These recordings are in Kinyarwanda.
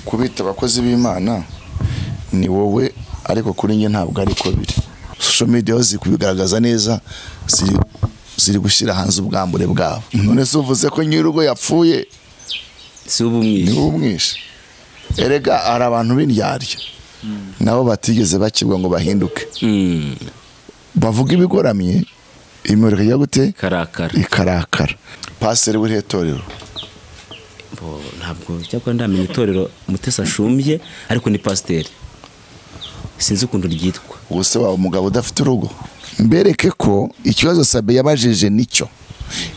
kubita abakozi b'Imana ni wowe, ariko kuri nge ntabwo ari ko biri. Social media ziri kubigaragaza neza, ziri gushyira hanze ubwambure bwabo. None se uvuze ko nyir'urugo yapfuye si ubumwishe? Erega hari abantu b'indyarya nabo batigeze bakibwa ngo bahinduke, bavuga ibigoramye, imurika ya gute ikarakara. Pastor w'itorero ntabwo cyangwa ndamenya itorero Mutesi ashumbye, ariko ni pasiteri, sinzi ukuntu ryitwa. Ubuse wa umugabo udafite urugo. Mbereke ko ikibazo Sabe yabajije nicyo,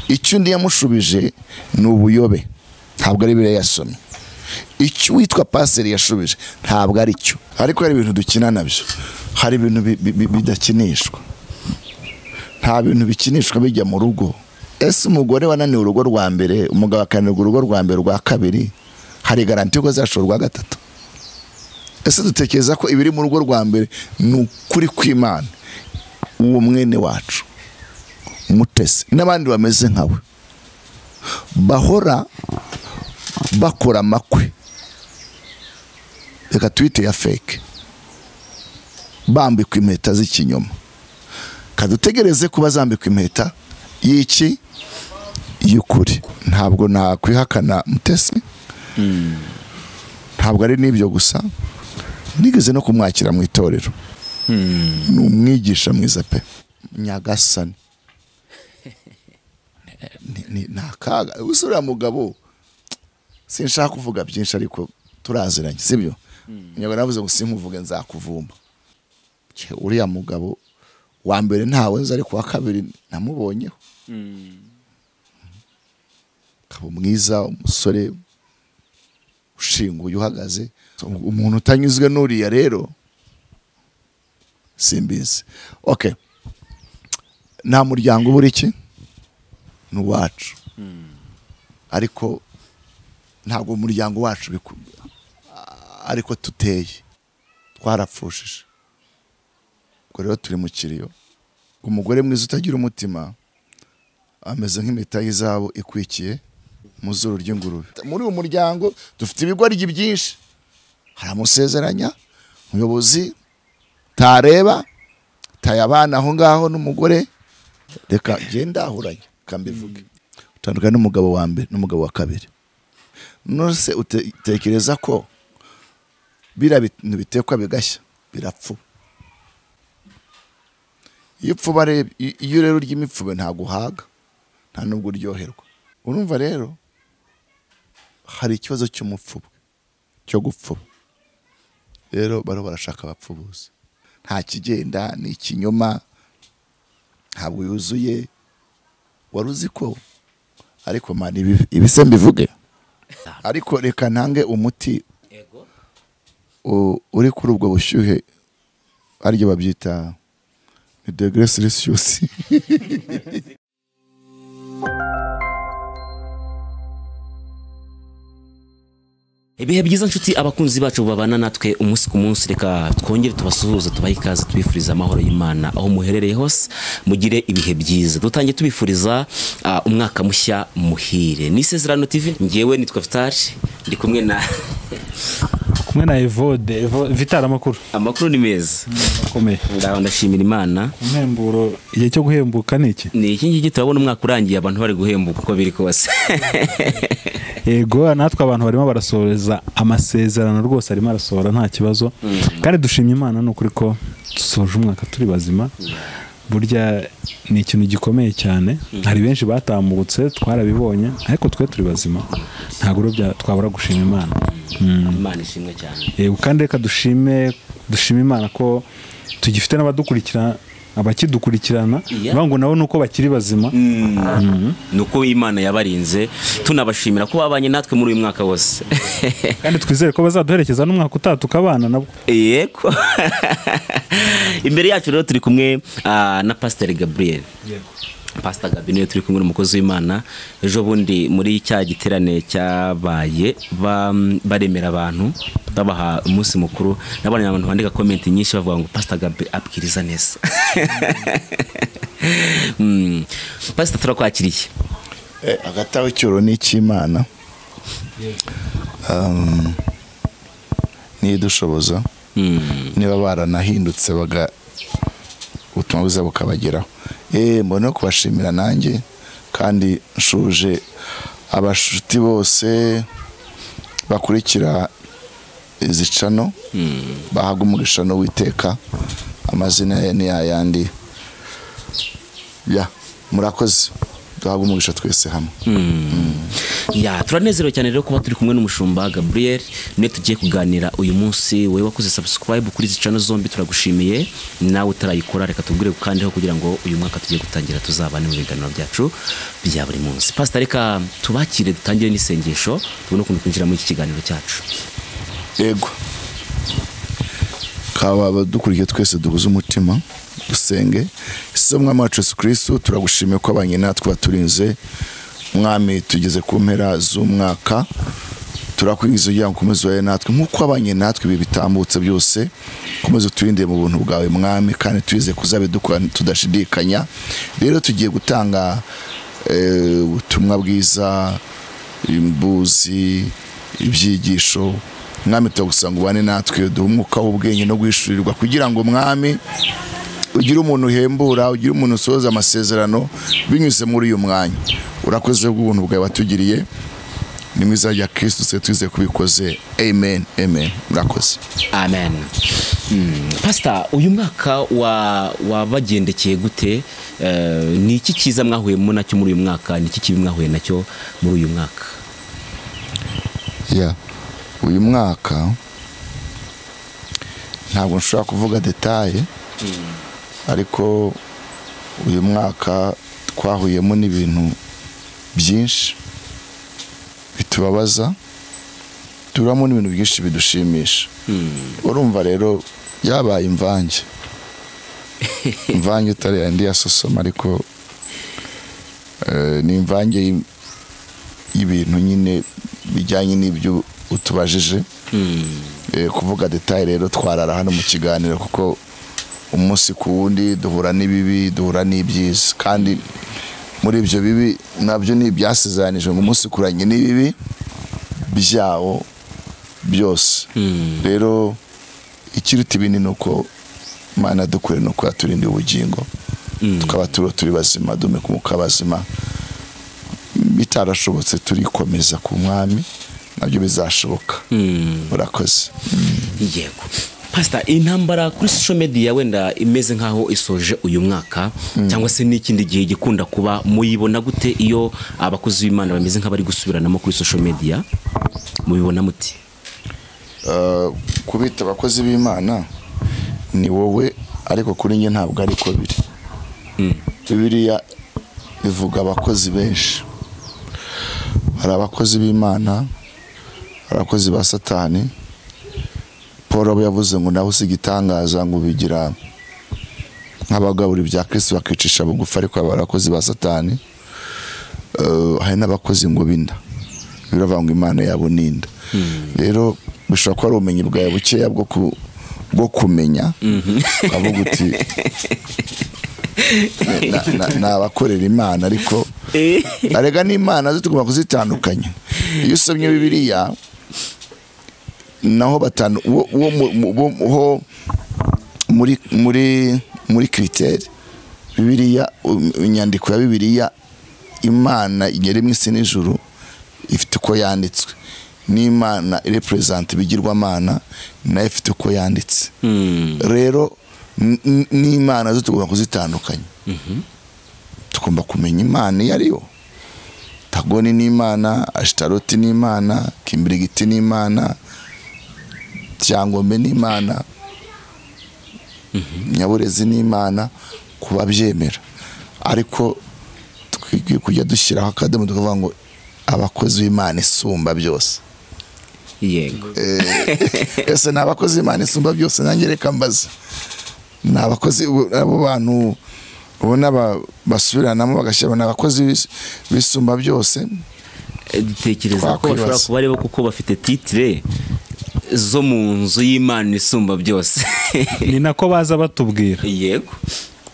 icyo undi yamushubije ni ubuyobe, ntabwo ari bire yasomye. Icyo witwa pasiteri yashubije ntabwo ari cyo, ariko hari ibintu dukina nabyo, hari ibintu bidakinishwa, nta bintu bikinishwa bijya mu rugo. Ese umugore wananiwe urugo rwa mbere, umugabo akananirwa urugo rwa mbere, rwa kabiri, hari garanti ko zashobora rwa gatatu? Ese dutekereza ko ibiri mu rugo rwa mbere ni ukuri kw'Imana? Uwo mwene wacu Mutesi n'abandi bameze nkawe bahora bakora amakwe, reka twite ya fake, bambikwa impeta z'ikinyoma. Kadutegereze ko bazambikwa impeta y'iki y'ukuri. Ntabwo nakwihakana Mutesi, ntabwo ari n'ibyo gusa, nigeze no kumwakira mu itorero. Ni umwigisha mwiza pe, nyagasani. Ni nakaga usura mugabo, sinshaka kuvuga byinshi ariko turaziranye, sibyo? Nyago navuze ngo sinkuvuge nzakuvumba. Uriya mugabo wa mbere ntawe nzi, ariko wa kabiri namubonyeho. Kabo mwiza, umusore ushinguye uhagaze. Umuntu utanyuzwe n'uriya rero simbizi. Okay, nta muryango buri iki ni uwacu, ariko ntabwo umuryango wacu ariko tuteye twarapfushije. Ubwo rero turi mu kiriyo. Umugore mwiza utagira umutima ameze nk'impeta y'izabo ikwikiye mu zuru ry'ingurube. Muri uwo muryango dufite ibigoryi byinshi, haramusezeranya umuyobozi tareba tayabana aho ngaho n'umugore, reka genda ahuranye kambivuge, utandukana n'umugabo wa mbere n'umugabo wa kabiri. Nose utekereza ko bira bintu bitekwa bigashya birapfu? Iyo upfuba iyo rero ry'imipfube ntago uhaga, nta nubwo uryoherwa. Urumva rero hari ikibazo cy'umupfuba, cyo gupfuba. Rero baro barashaka abapfubuzi, nta kigenda, ni ikinyoma, ntabwo yuzuye. Waruzi ko ariko mani ibise mbivuge, ariko reka ntange umuti uri kuri ubwo bushyuhe, aryo babyita degré Celsius. Ibihe byiza nshuti abakunzi bacu babana natwe umunsi ku munsi, reka twongere tubasuhuza, tubahe ikaze, tubifuriza amahoro y'Imana aho muherereye hose, mugire ibihe byiza. Dutangiye tubifuriza umwaka mushya muhire. Ni ISEZERANO TV, ngewe nitwa Vital, ndi kumwe na Evode. Vital, amakuru ni meza, akomeye. Ndashimira Imana. Impemburo, igihe cyo guhembuka ni iki? Ni iki ngiki turabona umwaka urangiye abantu bari guhembuka uko biri kose. Yego, natwe abantu barimo barasohoreza amasezerano rwose, arimo arasohora nta kibazo. Kandi dushimye Imana n'ukuri ko dusoje umwaka turi bazima. Burya ni ikintu gikomeye cyane. Hari benshi batambutse twarabibonye, ariko twe turi bazima, ntabwo rero twabura gushima Imana. Imana ishimwe cyane. Kandi reka dushime Imana ko tugifite n'abadukurikirana, abakidukurikirana, ngo nabo nuko bakiri bazima. Nuko Imana yabarinze, tunabashimira ko babanye natwe muri uyu mwaka wose. Kandi twizere ko bazaduherekeza n'umwaka utaha tukabana nabo. Yego. Imbere yacu rero turi kumwe na Pastor Gabriel. Pst Gabby niyo turi kumwe n'umukozi w'Imana. Ejo bundi muri cya giterane cyabaye baremera abantu, babaha umunsi mukuru, nabonye abantu bandika comment nyinshi bavuga ngo Pst Gabby abwiriza neza. Pastor, turakwakiriye. Agatawe cyoro ni cy'Imana. nidushoboza niba baranahindutse ubutumwa bwiza bukabageraho. Mbona kubashimira nanjye kandi nshuje abashuti bose bakurikira izi cano bahaga umugisha no witeka, amazina ni yayandi. Murakoze, duhaga umugisha twese hamwe. Turanezerewe cyane rero kuba turi kumwe n'umushumba Gabriel, ne tugiye kuganira uyu munsi. Wowe wakoze subscribe kuri izi channel zombi turagushimiye, nawe utarayikora reka tubwire gukandeho kugira ngo uyu mwaka tugiye gutangira tuzabane mu biganiro byacu bya buri munsi. Pastor, reka tubakire dutangire n'isengesho tubone ukuntu kwinjira muri iki kiganiro cyacu. Yego, kaba dukurikiye twese duhuze umutima dusenge. Mwami wacu Yesu Kristo, turagushimiye ko abanye natwe baturinze. Mwami, tugeze ku mpera z'umwaka, turakwingiza kugira ngo ukomeze wawe natwe nk'uko abanye natwe ibi bitambutse byose. Komeza uturinde mu buntu bwawe Mwami, kandi tuyize kuzabe dukora tudashidikanya. Rero tugiye gutanga ubutumwa bwiza, imbuzi, ibyigisho. Mwami, turagusanga ubane natwe, duhe umwuka w'ubwenge no guhishurirwa, kugira ngo Mwami ugire umuntu uhembura, ugire umuntu usohoza amasezerano binyuze muri uyu mwanya. Urakoze ubuntu bwawe watugiriye, ni mu izina rya Kristo se tuze kubikoze. Amen, amen. Murakoze. Amen. Pastor, uyu mwaka wabagendekeye gute? Ni iki cyiza mwahuyemo nacyo muri uyu mwaka? Ni iki kibi mwahuye nacyo muri uyu mwaka? Uyu mwaka ntabwo nshobora kuvuga detaye, ariko uyu mwaka twahuyemo n'ibintu byinshi bitubabaza, turamo n'ibintu byinshi bidushimisha. Urumva rero yabaye imvange utari andi yasosoma, ariko ni imvange y'ibintu nyine bijyanye n'ibyo utubajije. Kuvuga detaye rero twarara hano mu kiganiro, kuko umunsi ku wundi duhura n'ibibi, duhura n'ibyiza, kandi muri ibyo bibi nabyo ni ibyasezeranyije ngo umunsi kuranye n'ibibi byawo byose. Rero ikiruta ibindi ni uko Imana dukure no kuturindira ubugingo, tukaba turi bazima, dume ku mwuka bazima. Bitarashobotse turikomeza ku Mwami, nabyo bizashoboka. Urakoze. Yego. Pastor, intambara kuri social media wenda imeze nkaho isoje uyu mwaka, cyangwa se n'ikindi gihe gikunda kuba, muyibona gute iyo abakozi b'Imana bameze nk'abari gusubiranamo kuri social media? Mubibona muti? Kubita abakozi b'Imana ni wowe, ariko kuri nge ntabwo ari ko biri. Bibiliya ivuga abakozi benshi. Hari abakozi b'Imana, hari abakozi ba Satani. Paul yavuze ngo nawe usigitangaza ngo bigira nk'abagabura ibya Kristo bakicisha bugufi, ariko abakozi ba Satani hari n'abakozi ngo binda biravuga ngo Imana yabo ninda. Rero bishobora kuba ari ubumenyi bwawe bukeya bwo kumenya, avuga uti n'abakorera Imana, ariko arega n'Imana zitugomba kuzitandukanya. Iyo usomye Bibiliya naho batanu wo muri critère Bibiliya, inyandiko ya Bibiliya, Imana inyeremwe isi n'ijuru ifite uko yanditswe, n'Imana represent bigirwamana nayo ifite uko yanditse. Rero n'Imana zo tugomba kuzitandukanya. Tugomba kumenya Imana iyo ariyo. Tagoni n'Imana, Ashtaroti n'Imana, Kimbirigiti n'Imana, cyangwa n'Imana, Nyaburezi n'Imana, kuba byemera. Ariko twigwiye kujya dushyiraho akadomo tukavuga ngo abakozi b'Imana isumba byose. Yego. Ese n'abakozi b'Imana isumba byose, nanjye reka mbaza. N'abakozi abo bantu ubona basubiranamo bagashyira n'abakozi bisumba byose. Dutekereza ko bashobora kuba aribo kuko bafite titre zo mu nzu y'Imana isumba byose. Ni nako baza batubwira. Yego.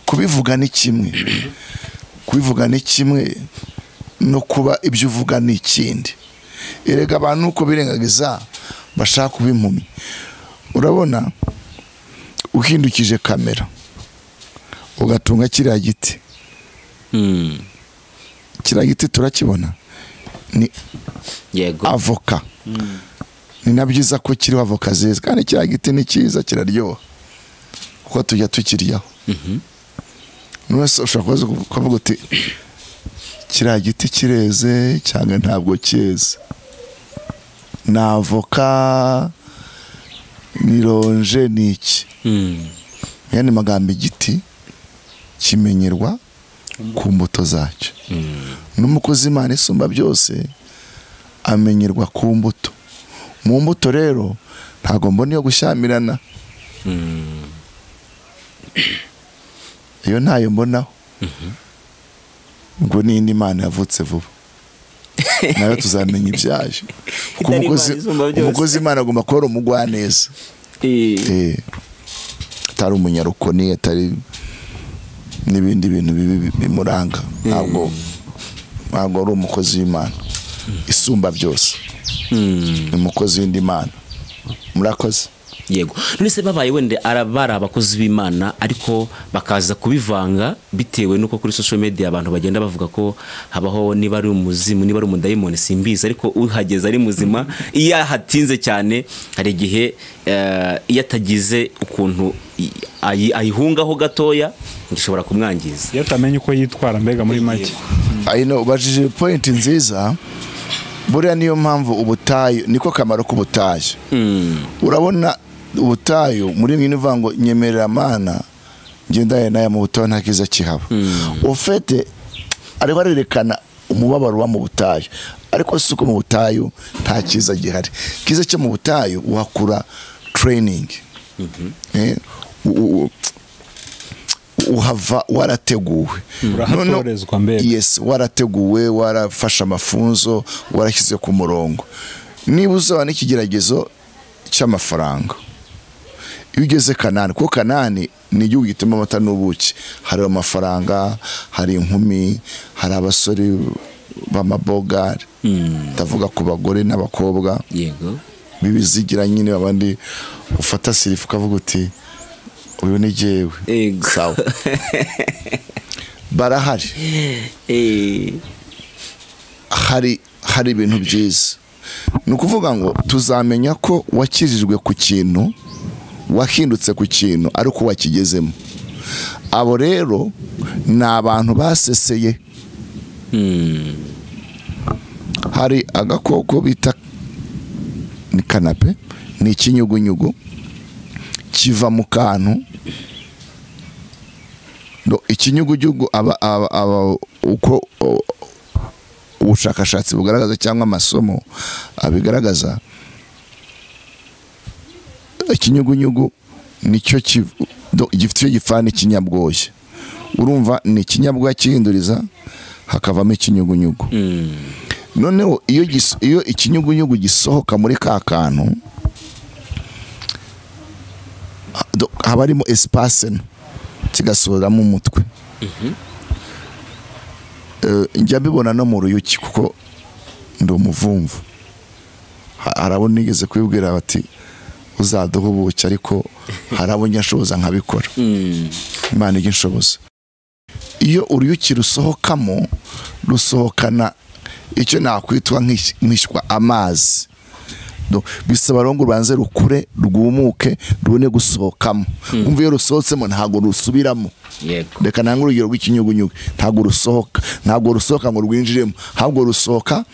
Kubivuga ni kimwe, kubivuga ni kimwe, no kuba ibyo uvuga ni ikindi. erega abantu uko birengagiza bashaka kuba impumyi. Urabona uhindukije kamera ugatunga kiriya giti, kiriya giti turakibona ni yego avoka. Ni nabyiza ko kiriho avoka zeza, kandi kiriya giti ni cyiza kiraryoha kuko tujya tukiryaho. N'uwese ushobora kuvuga uti kiriya giti kireze cyangwa ntabwo cyeze. Ni avoka, ni ronje, ni iki. Yani magambo igiti kimenyerwa ku mbuto zacyo. N'umukozi Imana isumba byose amenyerwa ku mbuto. Mu mbuto rero ntago mbona iyo gushyamirana. Iyo ntayo mbonaho. Ngo n'indi Imana yavutse vuba. Nayo tuzamenya ibyayo. Umukozi Imana agomba kuba umugwaneza. Atari umunyarukoni, atari n'ibindi bintu bimuranga. Ntabwo ari umukozi w'Imana isumba byose. Umukozi w'indi Mana. Murakoze. Yego. None se babaye wende arabara abakozi b'Imana ariko bakaza kubivanga bitewe nuko kuri social media abantu bagenda bavuga ko habaho niba ari umuzimu, niba ari umudayimoni simbizi, ariko uhageze ari muzima. Iyo hatinze cyane hari igihe iyo atagize ukuntu ayihungaho gatoya gishobora kumwangiza. Iyo tamenye uko yitwara mbega muri make. Ubajije point nziza. Buriya niyo mpamvu ubutayu niko kamaro k'ubutayu. Urabona ubutayu muri mwe nivango nyemerera Mana ngenda naye mu butayu nta kiza kihaba. Ufete ariko arerekana umubabaro wa mu butayu, ariko suko mu butayu nta kiza gihari. Kiza cyo mu butayu uhakura training. Uhava warateguwe. Urahatorezwa mbere. Yes, warateguwe, warafasha amafunzo, warashyize ku murongo. Niba uzaba n'ikigeragezo cy'amafaranga, iyo ugeze Kanani, kuko Kanani ni igihugu gituma amata n'ubuki. Hari amafaranga, hari inkumi, hari abasore b'amabogari. Ndavuga ku bagore n'abakobwa. Yego. Bibizigira nyine abandi ufata sirifu ukavuga uti uyu ni jewe. Sawa. Barahari. Hari ibintu byiza. Ni ukuvuga ngo tuzamenya ko wakirijwe ku kintu, wahindutse ku kintu ariko wakigezemo. Abo rero ni abantu baseseye. Hari agakoko bita ni kanape, ni ikinyugunyugu kiva mu kantu. Ikinyugunyugu uko ubushakashatsi bugaragaza cyangwa amasomo abigaragaza, ikinyugunyugu nicyo gifite gifana ikinyabwoya. Urumva ni ikinyabwoya kihinduriza hakavamo ikinyugunyugu. Noneho iyo ikinyugunyugu gisohoka muri ka kantu haba harimo espace kigasohora mu mutwe. Njya mbibona no mu ruyuki kuko ndi umuvumvu. Harabona nigeze kwibwira bati uzaduha ubuki, ariko harabo nyashoboza nkabikora. Imana iginshoboza. Iyo uruyuki rusohokamo rusohokana icyo nakwitwa nkishwa amazi. Bisaba rongo ubanze rukure, rwumuke, rubone gusohokamo. Umva iyo rusohotsemo ntago rusubiramo. Reka nange urugero rw'ikinyugunyugu, ntago rusohoka ngo rwinjiremo, ahubwo rusohoka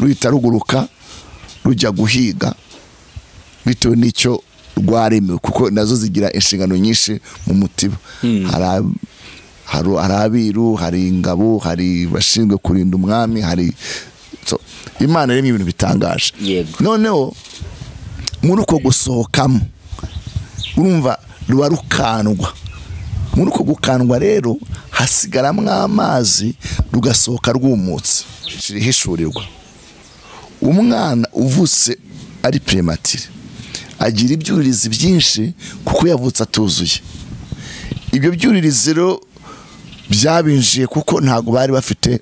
ruhita ruguruka rujya guhiga bitewe n'icyo rwaremewe, kuko nazo zigira inshingano nyinshi mu mutiba. Hari abiru, hari ingabo, hari bashinzwe kurinda umwami, hari Imana iremye ibintu bitangaje. Noneho muri uko gusohokamo urumva ruba rukandwa. Muri uko gukandwa rero hasigaramo amazi, rugasohoka rwumutse. Hishurirwa umwana uvutse ari prematire agira ibyuririzi byinshi kuko yavutse atuzuye. Ibyo byuririzi rero byabinjiye kuko ntabwo bari bafite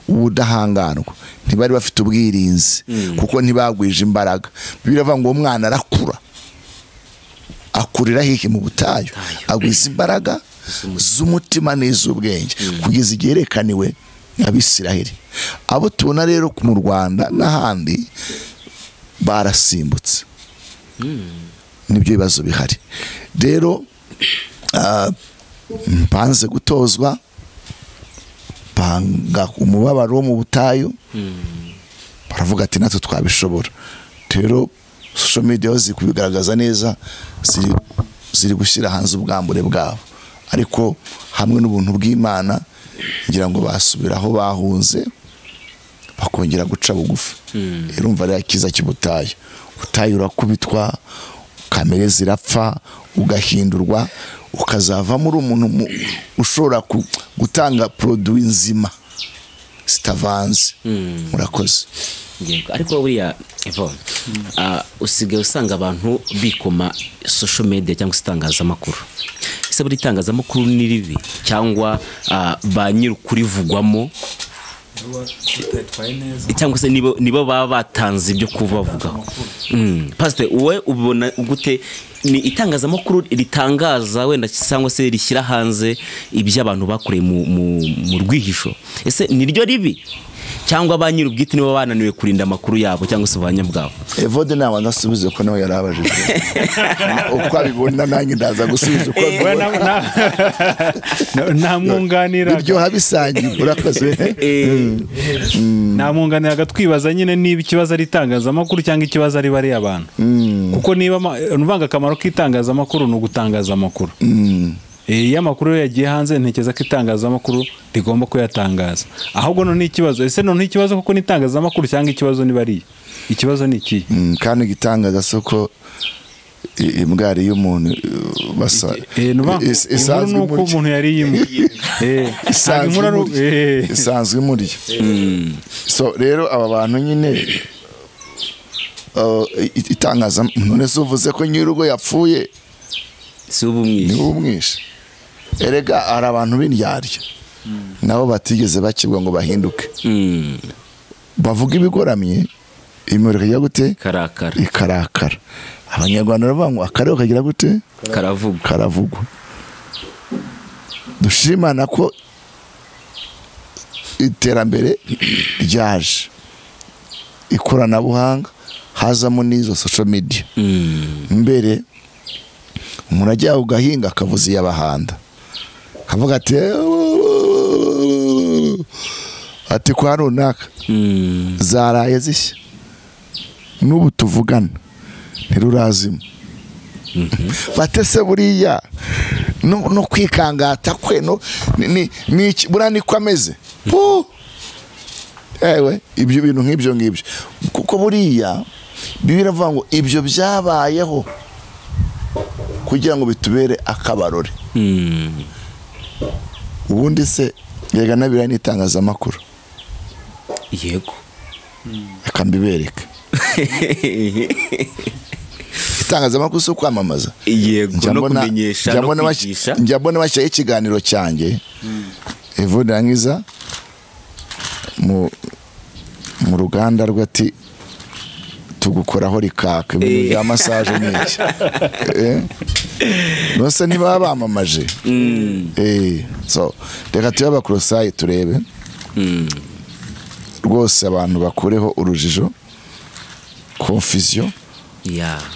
ubudahangarwa, ntibari bafite ubwirinzi kuko ntibagwije imbaraga. Biravuga ngo umwana arakura, akurira hihi mu butayu, agwiza imbaraga z'umutima n'iz'ubwenge kugeza igihe yerekaniwe Abisiraheli. Abo tubona rero mu Rwanda n'ahandi barasimbutse, nibyo bibazo bihari. Rero mpanze gutozwa, banga umubabaro wo mu butayu, baravuga ati natwe twabishobora. Rero social media ziri kubigaragaza neza, ziri gushyira hanze ubwambure bwabo, ariko hamwe n'ubuntu bw'Imana ngira ngo basubira aho bahunze bakongera guca bugufi. Urumva rero kiza cy'ubutayu, ubutayu urakubitwa, kamere zirapfa, ugahindurwa, ukazavamo uri umuntu ushobora gutanga produit nzima zitavanze. Murakoze. Ariko buriya usigaye usanga abantu bikoma social media cyangwa itangazamakuru. Ese buri itangazamakuru ni ribi cyangwa ba nyir'ukurivugwamo cyangwa se nibo baba batanze ibyo kubavugaho? Pastor, wowe ubona gute ni itangazamakuru ritangaza wenda cyangwa se rishyira hanze ibyo abantu bakoreye mu rwihisho? Ese niryo ribi cyangwa ba nyir'ubwite nibo bananiwe kurinda amakuru yabo cyangwa se ubanya bwabo? Evode nawe nasubize ko nawe yarabajije uko abibona, nanjye ndaza gusubiza uko namwunganira biryo habisangiye. Urakoze. namwunganira agatwibaza nyine niba ikibazo ari itangazamakuru cyangwa ikibazo ari bari abantu, kuko niba nuvanga akamaro k'itangazamakuru ni ugutangaza amakuru. Iyo amakuru yagiye hanze ntekereza ko itangazamakuru rigomba kuyatangaza. Ahubwo none ikibazo, ese none ikibazo kuko n'itangazamakuru cyangwa ikibazo ni bari, ikibazo ni iki? Kandi igitangaza soko imbwari y'umuntu basa isanzwe uko umuntu yari yimuye isanzwe muri. So rero aba bantu nyine itangaza, none se uvuze ko nyir'urugo yapfuye si ubumwishe? Erega hari abantu b'indyarya nabo batigeze bakibwa ngo bahinduke, bavuga ibigoramye, imurika ijya gute? Ikarakara. Abanyarwanda baravuga ngo akarere kagira gute? Karavugwa. Dushimana ko iterambere ryaje, ikoranabuhanga, hazamo n'izo social media. Mbere umuntu ajya ugahinga akavuza iy'abahanda, akavuga ati kwa runaka zaraye zishya, n'ubu tuvugana ntirurazima. Batese buriya no kwikangata kwe buriya niko ameze. Ewe ibyo bintu nk'ibyo kuko buriya Bibiliya iravuga ngo ibyo byabayeho kugira ngo bitubere akabarore. Ubundi se yega nabira n'itangazamakuru? Yego. Reka mbibereke. Itangazamakuru so kwamamaza? Yego, no kumenyesha no kwigisha. Njya mbona bashyira ikiganiro cyanjye evudangiza mu ruganda rwati tugukoraho rikaka ibintu bya massage n'iki. Nose niba bamamaje. So reka tuyaba kurosaye turebe rwose abantu bakureho urujijo, confusion.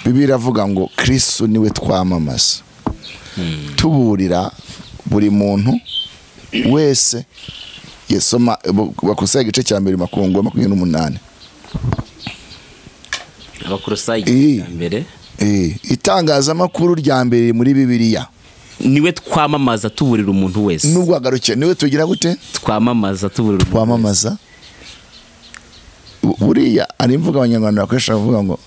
Bibiliya iravuga ngo Kristo niwe twamamaza, tuburira buri muntu wese. Yesoma Bakolosayi igice cya 2:28. Abakolosayi igice cya mbere. Itangazamakuru rya mbere muri Bibiliya. Niwe twamamaza tuburira umuntu wese. Nubwo agarukiye niwe tugira gute? Twamamaza tuburira. Twamamaza. Buriya ari mvuga abanyarwanda bakoresha bavuga ngo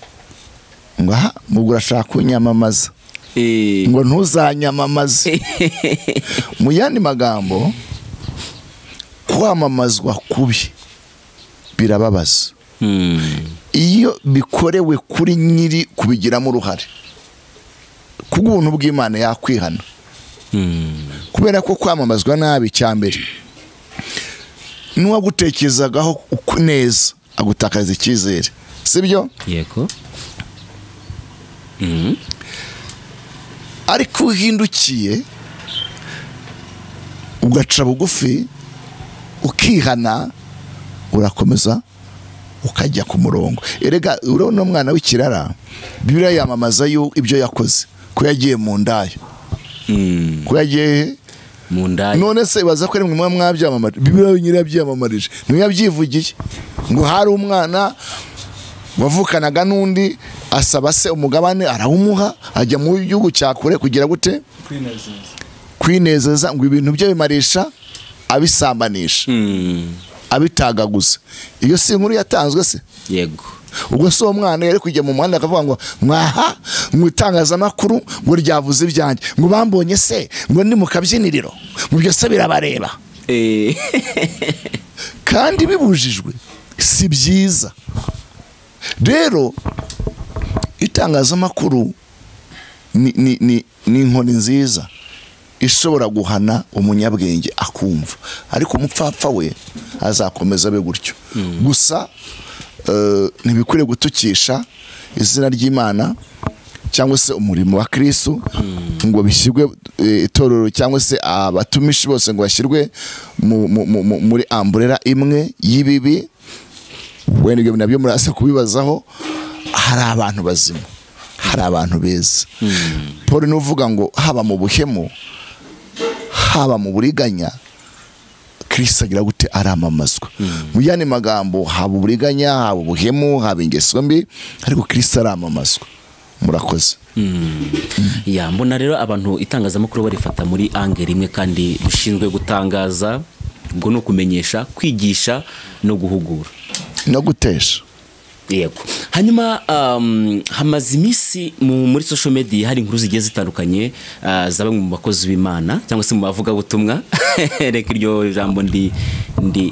aha mugura shaka kunyamamaza. Ngo ntuzanyamamaze. Mu yandi magambo, kwamamazwa kubi birababaza. Iyo bikorewe kuri nyiri kubigiramo uruhare, kubuntu bw'Imana yakwihana kubera ko kwamamazwa nabi cyambere n'uwagutekerezagaho neza agutakariza icyizere, sibyo? yego. ariko uhindukiye ugaca bugufi ukihana, urakomeza ukajya ku murongo. Erega urabona umwana w'ikirara, Bibiliya yamamaza ibyo yakoze, ko yagiye mu ndaya, ko yagiye mu ndaya. none se baza ko ari mwe mwabyamamaje? Bibiliya nyine yabyamamarije, niyo yabyivugiye ngo hari umwana wavukanaga n'undi asaba se umugabane arawumuha, ajya mu gihugu cya kure kugira gute? Kwinezeza, ngo ibintu bye bimarisha abisambanisha, abitagaguza. Iyo si inkuru yatanzwe se? yego. ubwo so umwana yari kujya mu muhanda akavuga ngo mwaha mu itangazamakuru ngo ryavuze ibyanjye, ngo bambonye se ngo ndi mu kabyiniriro, ngo byose birabareba. kandi bibujijwe, si byiza. Rero itangazamakuru ni inkoni nziza ishobora guhana umunyabwenge akumva, ariko umupfapfa we azakomeza abe gutyo. gusa ntibikwiriye gutukisha izina ry'Imana cyangwa se umurimo wa Kristo, ngo bishyirwe itorero cyangwa se abatumishi bose ngo bashyirwe muri amburera imwe y'ibibi. wenda ibyo nabyo murasa kubibazaho. hari abantu bazima, hari abantu beza. Paul nuvuga ngo haba mu buhemu, haba mu buriganya, Kristo agira gute? aramamazwa. mu yandi magambo, haba uburiganya, haba ubuhemu, haba ingeso mbi, ariko Kristo aramamazwa. Murakoze. ya mbona rero abantu itangazamakuru barifata muri angere imwe, kandi dushinzwe gutangaza, ubwo no kumenyesha, kwigisha no guhugura no gutesha. yego. hanyuma hamaze iminsi muri social media hari inkuru zigiye zitandukanye za bamwe mu bakozi b'Imana cyangwa se mu bavugabutumwa. reka iryo jambo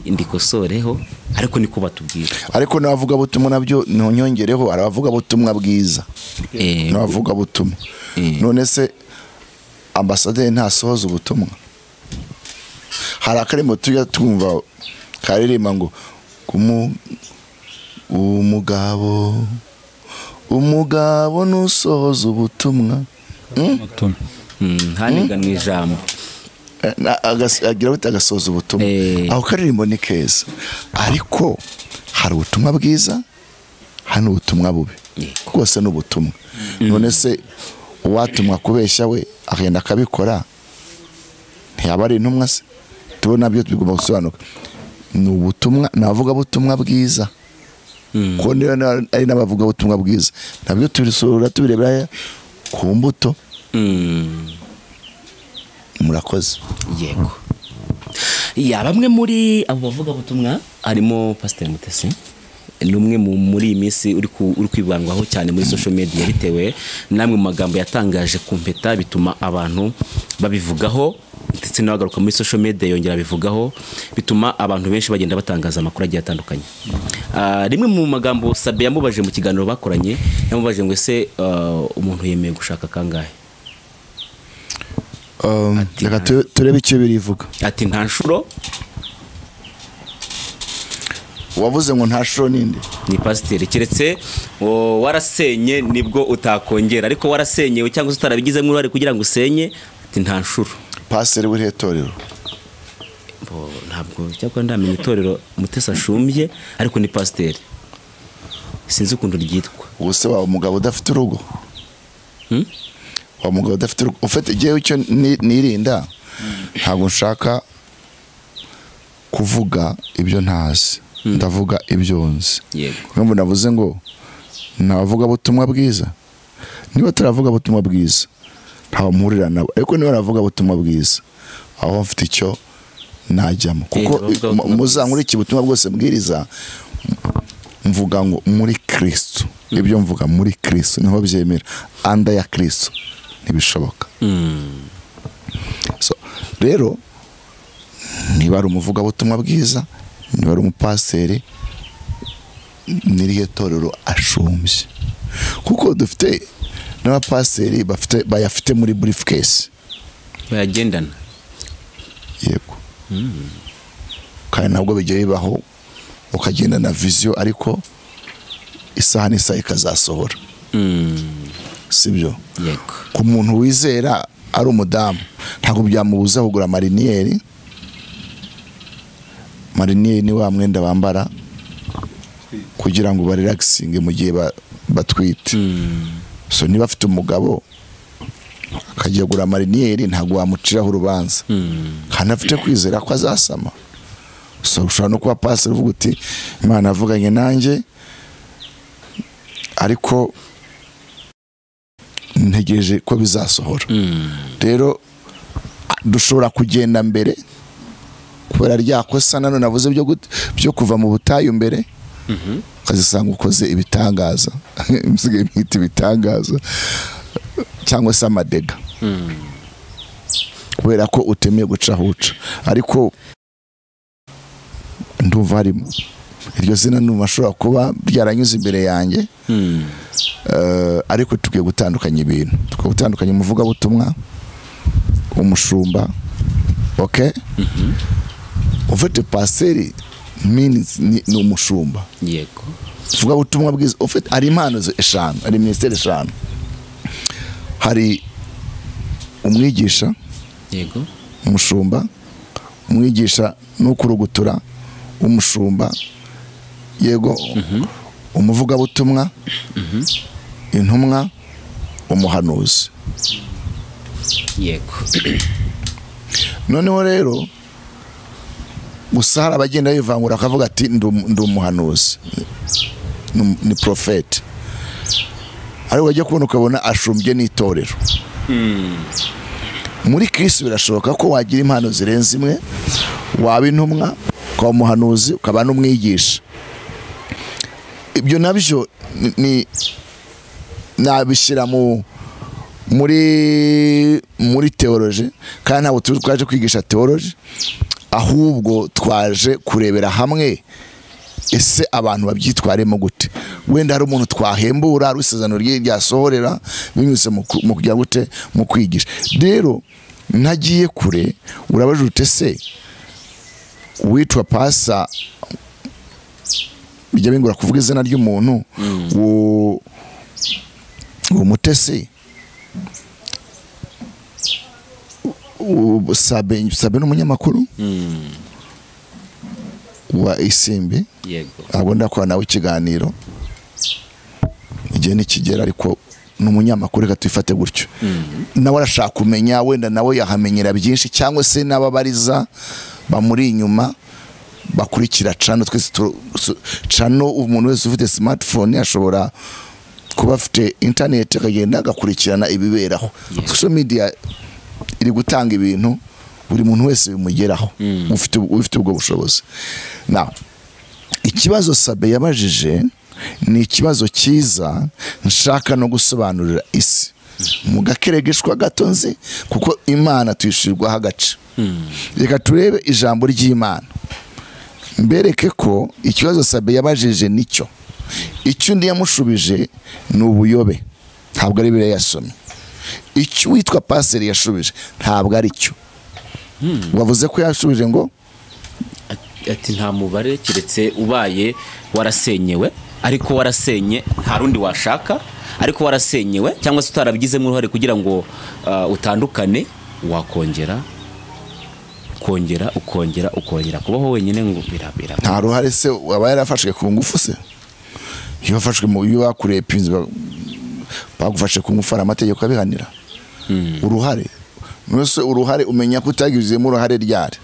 ndikosoreho, ariko niko batubwira. ariko n'abavugabutumwa nabyo ntonyongereho, arabavugabutumwa bwiza, n'abavugabutumwa. none se ambasaderi ntasohoza ubutumwa? hari akarimo tujya twumva karirimba ngo umugabo nusohoza ubutumwa, haniga mu ijambo agira gute? agasohoza ubutumwa. aho karirimbo ni keza, ariko hari ubutumwa bwiza, hari n'ubutumwa bubi. rwose ni ubutumwa. none se uwatumwa kubeshya we agenda akabikora, ntiyaba ari intumwa se? tubona nabyo tugomba gusobanuka. ni ubutumwa, navuga ubutumwa bwiza. ko niyo ari n'abavuga ubutumwa bwiza, nabyo tubisura tubirebera ku mbuto. Murakoze. yego. ya bamwe muri abo bavuga ubutumwa harimo Pst Mutesi, ni umwe muri iyi minsi uri kwibandwaho cyane muri social media, bitewe namwe mu magambo yatangaje ku mpeta, bituma abantu babivugaho, ndetse n'abagaruka muri social media yongera bivugaho, bituma abantu benshi bagenda batangaza amakuru agiye atandukanye. rimwe mu magambo Sabe yamubaje mu kiganiro bakoranye, yamubaje ngo ese umuntu yemeye gushaka kangahe? reka turebe icyo birivuga. ati nta nshuro. wavuze ngo nta nshuro ninde? ni pasiteri, keretse warasenye nibwo utakongera, ariko warasenyewe cyangwa se utarabigizemo uruhare kugira ngo usenye, ati nta nshuro. pasiteri w'irihe torero? ntabwo cyakora ndamenya itorero Mutesi ashumbye, ariko ni pasiteri, sinzi ukuntu ryitwa. ubuse waba umugabo udafite urugo? wa mugabo udafite urugo ufite igihe icyo nirinda, ntabwo nshaka kuvuga ibyo ntazi, ndavuga ibyo nzi. yego. navuze ngo navuga ubutumwa bwiza. niba turavuga ubutumwa bwiza ntaho mpurira nabo, ariko niba navuga ubutumwa bwiza aho mfite icyo najyamo, kuko muzankurikira ubutumwa bwose mbwiriza mvuga ngo muri Kristo. ibyo mvuga muri Kristo niho byemera, anda ya Kristo ntibishoboka. so rero niba ari umuvuga ubutumwa bwiza, niba ari umupasiteri, n'irihe torero ashumbye, kuko dufite n'abapasiteri bayafite muri briefcase. bayagendana yego kandi ntabwo bijya bibaho ukagenda na vision ariko isaha n'isaha ikazasohora sibyo yego ku muntu wizera ari umudamu ntabwo byamubuza kugura mariniyeri ni wa mwenda bambara kugira ngo barelaxinge mu gihe batwite so niba afite umugabo akagiye gura mariniyeri ntabwo wamuciraho urubanza kandi afite kwizera ko azasama so ushobora no kuba pastor uvuga uti Imana avuganye nanjye ariko ntegereje ko bizasohora rero dushobora kugenda mbere kubera ryakosa nano navuze byo kuva mu butayu mbere ukazisanga ukoze ibitangaza msigaye mwita ibitangaza cyangwa se amadega kubera ko utemeye guca huca ariko ndumva harimo iryo zina numashobora kuba ryaranyuze imbere yanjye ariko tugiye gutandukanya ibintu gutandukanya umuvugabutumwa umushumba okay ufite paseri ni umushumba yego umuvugabutumwa bwiza ufite ari impano eshanu ari ministeri eshanu hari umwigisha yego umushumba umwigisha n'ukurugutura umushumba yego umuvugabutumwa intumwa umuhanuzi yego noneho rero gusa hari abagenda bivangura akavuga ati ndi umuhanuzi ni profete ariko wajya kubona ukabona ashumbye n'itorero muri Kristo birashoboka ko wagira impano zirenze imwe waba intumwa ukaba umuhanuzi ukaba n'umwigisha ibyo nabyo ni nabishyira muri theology kandi ntabwo twaje kwigisha theology ahubwo twaje kurebera hamwe ese abantu babyitwaremo gute wenda hari umuntu twahembura ari isezerano ryasohorera binyuze mu kugira gute mu kwigisha rero ntagiye kure urabaje ute se witwa pasa bijya bingura kuvuga izina ry'umuntu Mutesi Sabe n'umunyamakuru wa Isimbi yego abonda ko nawe ikiganiro igihe nikigera ariko n'umunyamakuru reka tuyifate gutyo nawe arashaka kumenya wenda nawe yahamenyera byinshi cyangwa se n'ababariza bamuri inyuma bakurikira cano twese cano umuntu wese ufite smartphone ashobora kuba afite internet akagenda agakurikirana ibiberaho social media iri gutanga ibintu buri muntu wese bimugeraho ufite ubwo bushobozi na ikibazo Sabe yabajije ni ikibazo cyiza nshaka no gusobanurira isi mu gakeregeshwa gatonze kuko Imana tuyishirwaho agace reka turebe ijambo ry'Imana mbereke ko ikibazo Sabe yabajije nicyo icyo ndi yamushubije ni ubuyobe ntabwo ari bire yasomye icyo witwa paseri yashubije ntabwo ari cyo wavuze ko yashubije ngo ati nta mubare keretse ubaye warasenyewe ariko warasenye nta rundi washaka ariko warasenyewe cyangwa se utarabigizemo uruhare kugira ngo utandukane wakongera ukongera kubaho wenyine ngo birabira nta ruhare se waba yarafashwe ku ngufu se iyo wafashwe mu biyo bakureye pinzi bagufashe ku ngufu amategeko abihanira uruhare mwese uruhare umenya ko utagizemo uruhare ryari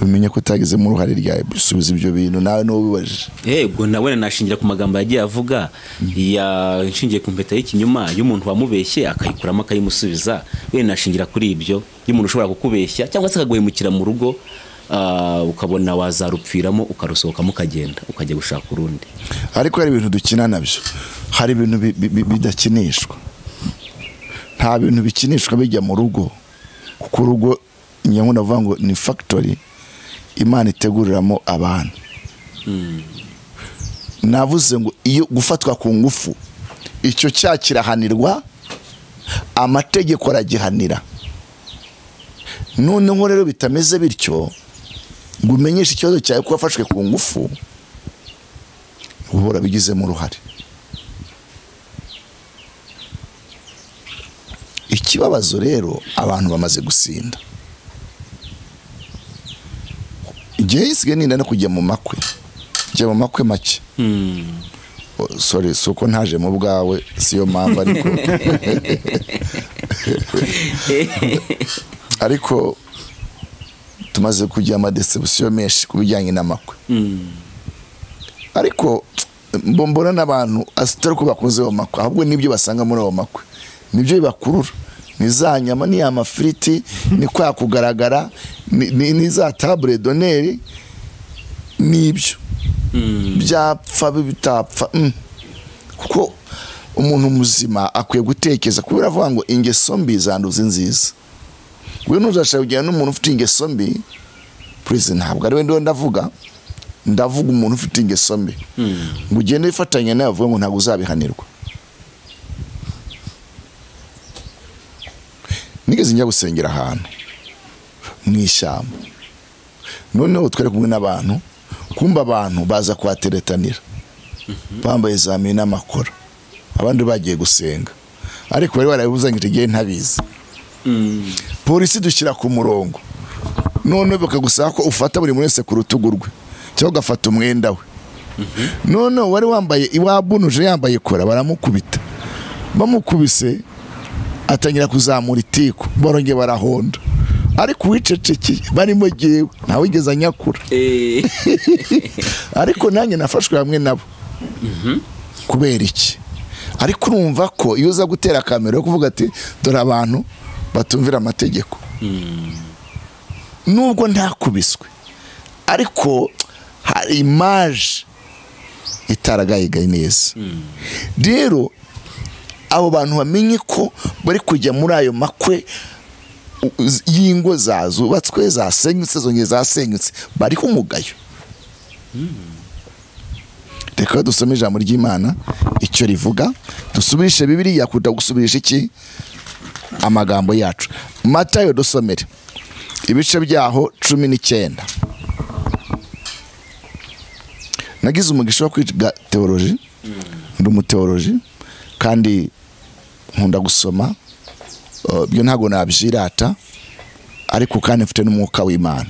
umenya ko utagizemo uruhare ryari bisubiza ibyo bintu nawe no bibajije ubwo nawe nashingira ku magambo yagiye avuga yashingiye ku mpeta y'ikinyuma y'umuntu wamubeshye akayikuramo akayimusubiza we nashingira kuri ibyo y'umuntu ushobora kukubeshya cyangwa se akaguhemukira mu rugo ukabona wazarupfiramo ukarusohokamo ukagenda ukajya gushaka urundi ariko hari ibintu dukina nabyo hari ibintu bidakinishwa nta bintu bikinishwa bijya mu rugo kuko urugo nyango navuga ngo ni factory Imana iteguriramo abantu navuze ngo iyo gufatwa ku ngufu icyo cyakirahanirwa amategeko aragihanira. Noneho rero bitameze bityo ngo umenyeshe ikibazo cyawe ko wafashwe ku ngufu, uhora bigizemo uruhare. Ikibabazo rero abantu bamaze gusinda. Igihe isigaye ninda no kujya mu makwe, njya mu makwe make. Sorry, suko ntaje mu bwawe siyo mpamvu ariko ariko tumaze kujya amadeception menshi kubijyanye n'amakwe. Ariko mbona n'abantu asitari ko bakunze mu makwe, ahubwo nibyo basanga muri abo makwe, nibyo bibakurura. Ni za nyama, ni amafiriti, ni kwa kugaragara, ni za table d'honneur, nibyo byapfa bitapfa. Kuko umuntu muzima akwiye gutekereza, kubera avuga ngo ingeso mbi zanduza nziza. We ntuzashaka kujyana n'umuntu ufite ingeso mbi, please, ntabwo ari we ndavuga umuntu ufite ingeso mbi ngo ugende wifatanya nawe avuga ngo ntabwo uzabihanirwa. Nigeze njya gusengera ahantu mu ishyamba, noneho twari kumwe n'abantu, kumba abantu baza kwateretanira bambaye za mina n'amakora, abandi bagiye gusenga, ariko bari barabuzanyije igihe ntabizi. Polisi dushyira ku murongo, none bakagusaba ko ufata buri wese ku rutugu rwe cyangwa ugafata umwenda we. None wari wambaye iwabunuje yambaye kora, baramukubita. Bamukubise atangira kuzamura itiku, borongeye barahonda, ariko wicecekeye barimo jewe ntawigeza nyakura. Ariko nanjye nafashwe hamwe nabo. Kubera iki? Ariko urumva ko iyo uza gutera kamera yo kuvuga ati dore abantu batumvira amategeko, nubwo ntakubiswe ariko hari image itaragayigaye neza. Rero abo bantu bamenye ko bari kujya muri ayo makwe y'ingo zazubatswe, zasenyutse, zongeye zasenyutse, bariho umugayo. Reka dusome ijambo ry'Imana icyo rivuga, dusubirishe Bibiliya kuda gusubirisha iki amagambo yacu. Matayo dusomere ibice byaho 19. Nagize umugisha wo kwiga theology, ndi umuteology kandi nkunda gusoma, byo ntago nabyirata, ariko kandi mfite n'umwuka w'Imana.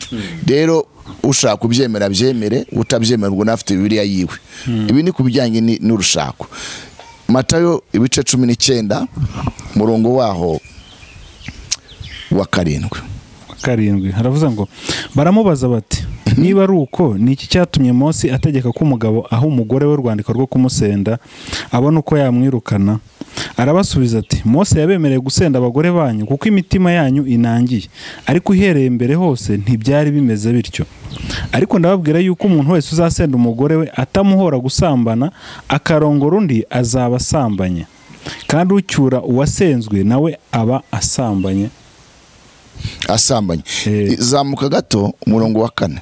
Rero ushaka kubyemera byemere, utabyemera ubwo nafite Bibiliya yiwe. Ibi ni kubijyanye n'urushako. Matayo ibice 19 murongo waho wa 7 haravuze ngo baramubaza bati niba ari uko ni iki cyatumye Mose ategeka ko umugabo aho umugore we rwandiko rwo kumusenda abona uko yamwirukana? Arabasubiza ati Mose yabemereye gusenda abagore banyu kuko imitima yanyu inangiye, ariko uhereye mbere hose ntibyari bimeze bityo. Ariko ndababwira yuko umuntu wese uzasenda umugore we atamuhora gusambana akarongora undi azaba asambanye, kandi ucyura uwasenzwe nawe aba asambanye. Zamuka gato umurongo wa 4.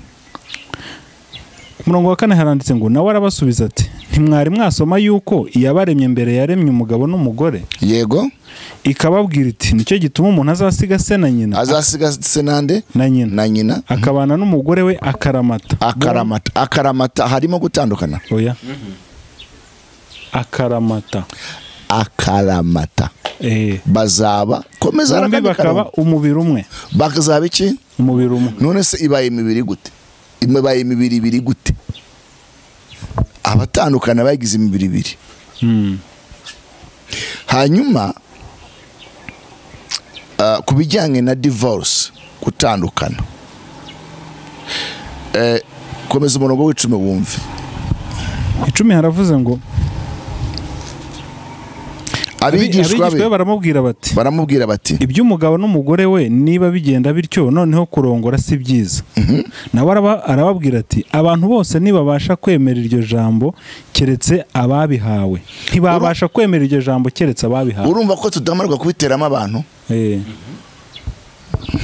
Umurongo wa 4 haranditse ngo nawe arabasubiza ati ntimwari mwasoma yuko iyabaremye mbere yaremye umugabo n'umugore? Yego. Ikababwira iti nicyo gituma umuntu azasiga se na nyina, azasiga se nande na nyina akabana n'umugore we akaramata. Akaramata harimo gutandukana. Oya. Akaramata. Bazaba komeza arakandi bakaba umubiri umwe. Bakazaba iki? Umubiri umwe. None se ibaye imibiri gute? Ibaye imibiri ibiri gute? Abatandukana bagize imibiri ibiri. Hanyuma kubijyanye na divorce, gutandukana, komeza umurongo w'10 wumve. 10 haravuze ngo abigishwa baramubwira bati iby'umugabo n'umugore we niba bigenda bityo noneho kurongora si byiza. Nawe arababwira ati abantu bose nibabasha kwemera iryo jambo keretse ababihawe, ntibabasha kwemera iryo jambo keretse ababihawe. Urumva ko tudamarwa kubiteramo abantu?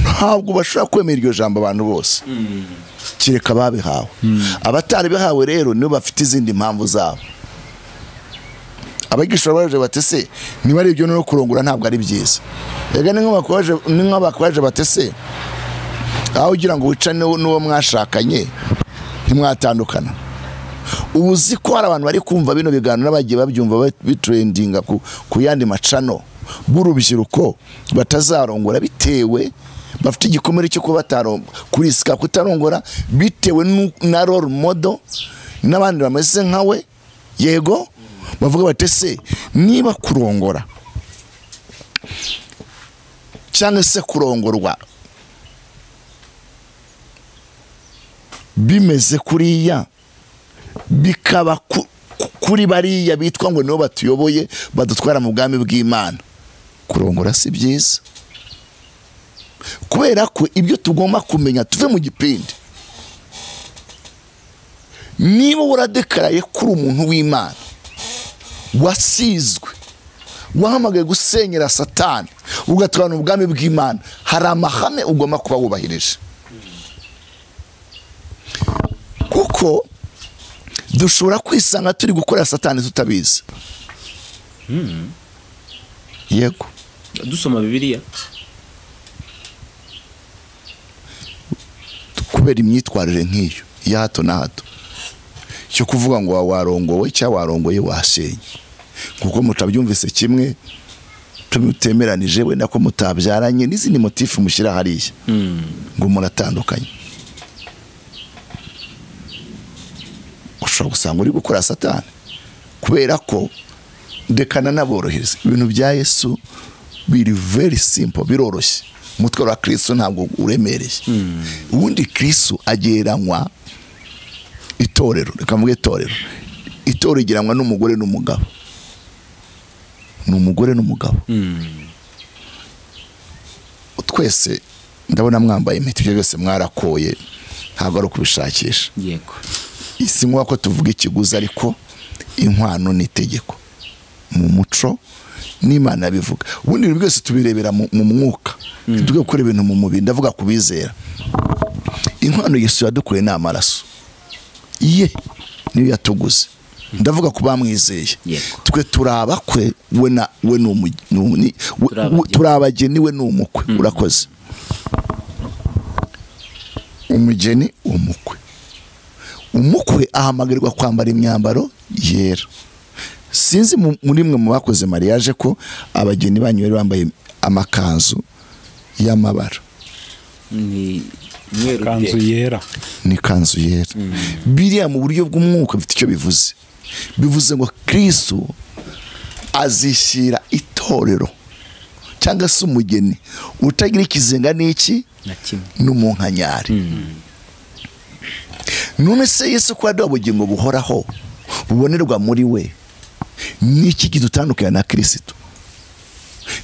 Ntabwo bashobora kwemera iryo jambo abantu bose kireka ababihawe. Abatari bihawe rero nibo bafite izindi mpamvu zabo. abagisha baje batese niba ari ibyo no kurongora ntabwo ari byiza. Ega ni nk'abakwaje batese aho ugira ngo wicane n'uwo mwashakanye ntimwatandukana. Ubuzi ko hari abantu bari kumva bino biganiro n'abagiye babyumva bitrendinga ku yandi macano b'urubyiruko batazarongora bitewe bafite igikomere cyo kuba kurisika kutarongora bitewe na role model n'abandi bameze nkawe. Yego bavuga batese niba kurongora cyangwa se kurongorwa bimeze kuriya bikaba kuri bariya bitwa ngo nibo batuyoboye badutwara mu bwami bw'Imana, kurongora si byiza. Kubera ko ibyo tugomba kumenya tuve mu gipindi. Niba uradekaraye kuri umuntu w'Imana wasizwe wahamagaye gusenyera Satani ugatwara mu bwami bw'Imana, hari amahame ugomba kuba wubahirije. Kuko dushobora kwisanga turi gukorera Satani tutabizi. Yego dusoma Bibiliya kubera imyitwarire nk'iyo ya hato na hato cyo kuvuga ngo warongowe cyangwa warongoye wasenye, kuko mutabyumvise kimwe tumutemeranije wenda ko mutabyaranye n'izindi motifu mushyira hariya ngo muratandukanye. Ushobora gusanga uri gukora Satani kubera ko dekana naborohereza ibintu bya Yesu biri very simple, biroroshye. Umutwe wa Kristo ntabwo uremereye. Ubundi Kristo ageranywa itorero, reka mvuge itorero igeranywa n'umugore n'umugabo, n'umugore n'umugabo. Twese ndabona mwambaye impeta, ibyo byose mwarakoye, ntabwo ari ukubishakisha. Yego isi nk'uko tuvuga ikiguzi, ariko inkwano n'itegeko mu muco n'Imana bivuga. Ubundi ibintu byose tubirebera mu mwuka, tuge gukora ibintu mu mubiri. Ndavuga kubizera. Inkwano Yesu yadukuye n'amaraso ye niyo yatuguze. Ndavuga kubamwizeye. Twe turabakwe we turabageni we n'umukwe. Urakoze. Umugeni umukwe. Umukwe ahamagarwa kwambara imyambaro yera. Sinzi muri mwe mu bakoze mariage ko abageni banyu bari bambaye amakanzu y'amabara. Ni kanzu yera. Ni kanzu yera. Biriya mu buryo bw'umwuka bifite icyo bivuze. Bivuze ngo Kristo azishyira itorero cyangwa se umugeni utagira ikizenga n'iki n'umunkanyari. None se Yesu ko yaduha ubugingo buhoraho bubonerwa muri we, niki kidutandukanya na Kristo?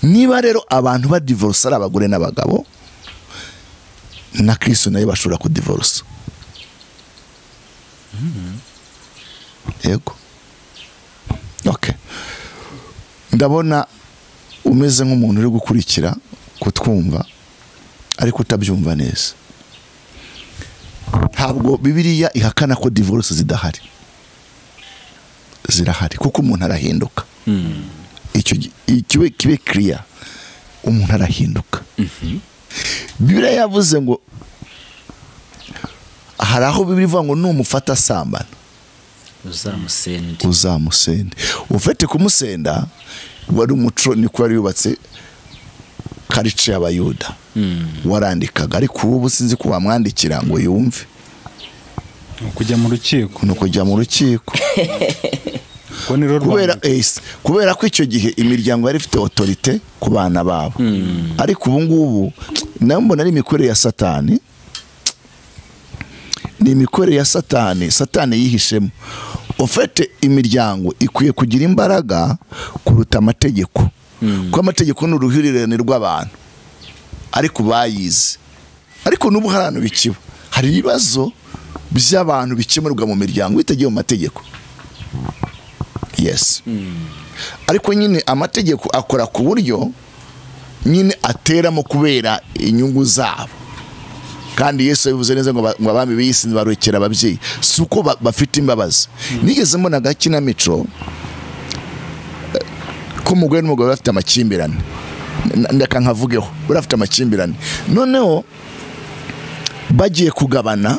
Niba rero abantu badivorce ari abagore n'abagabo, na Kristo nayo bashobora kudivorce. Yego. Okay. Ndabona umeze nk'umuntu uri gukurikira kutwumva ariko utabyumva neza. Ntabwo Bibiliya ihakana ko divorce zidahari. Zirahari kuko umuntu arahinduka. Icyo kibe clear, umuntu arahinduka. Bibiliya yavuze ngo hari aho Bibiliya ivuga ngo numufata sambana uzamusende. Ufite kumusenda wari umuco ni ko yari yubatse karice y'Abayuda. Warandikaga, ariko ubu sinzi ko wamwandikira ngo yumve. Kujya mu rukiko. No kujya mu rukiko. Kubera ko icyo gihe imiryango yari ifite autorité ku bana babo. Ariko ubu ngubu nambona ari imikorere ya Satani. Ni imikorere ya Satani. Satani yihishemo. Ufite imiryango ikwiye kugira imbaraga kuruta amategeko. Kuko amategeko ni uruhurirane rw'abantu, ariko bayize. Ariko n'ubu harano bikiba, hari ibibazo by'abantu bikemurwa mu miryango bitagiye mu mategeko. Yes. Ariko nyine amategeko akora ku buryo nyine ateramo kubera inyungu zabo. Kandi Yesu yavuze neza ngo abami b'isi barokera ababyeyi, suko bafite imbabazi. Nigeze mbona gakinamico ko umugore n'umugabo bafite amakimbirane, ndeka nkavugeho bafite amakimbirane, noneho bagiye kugabana,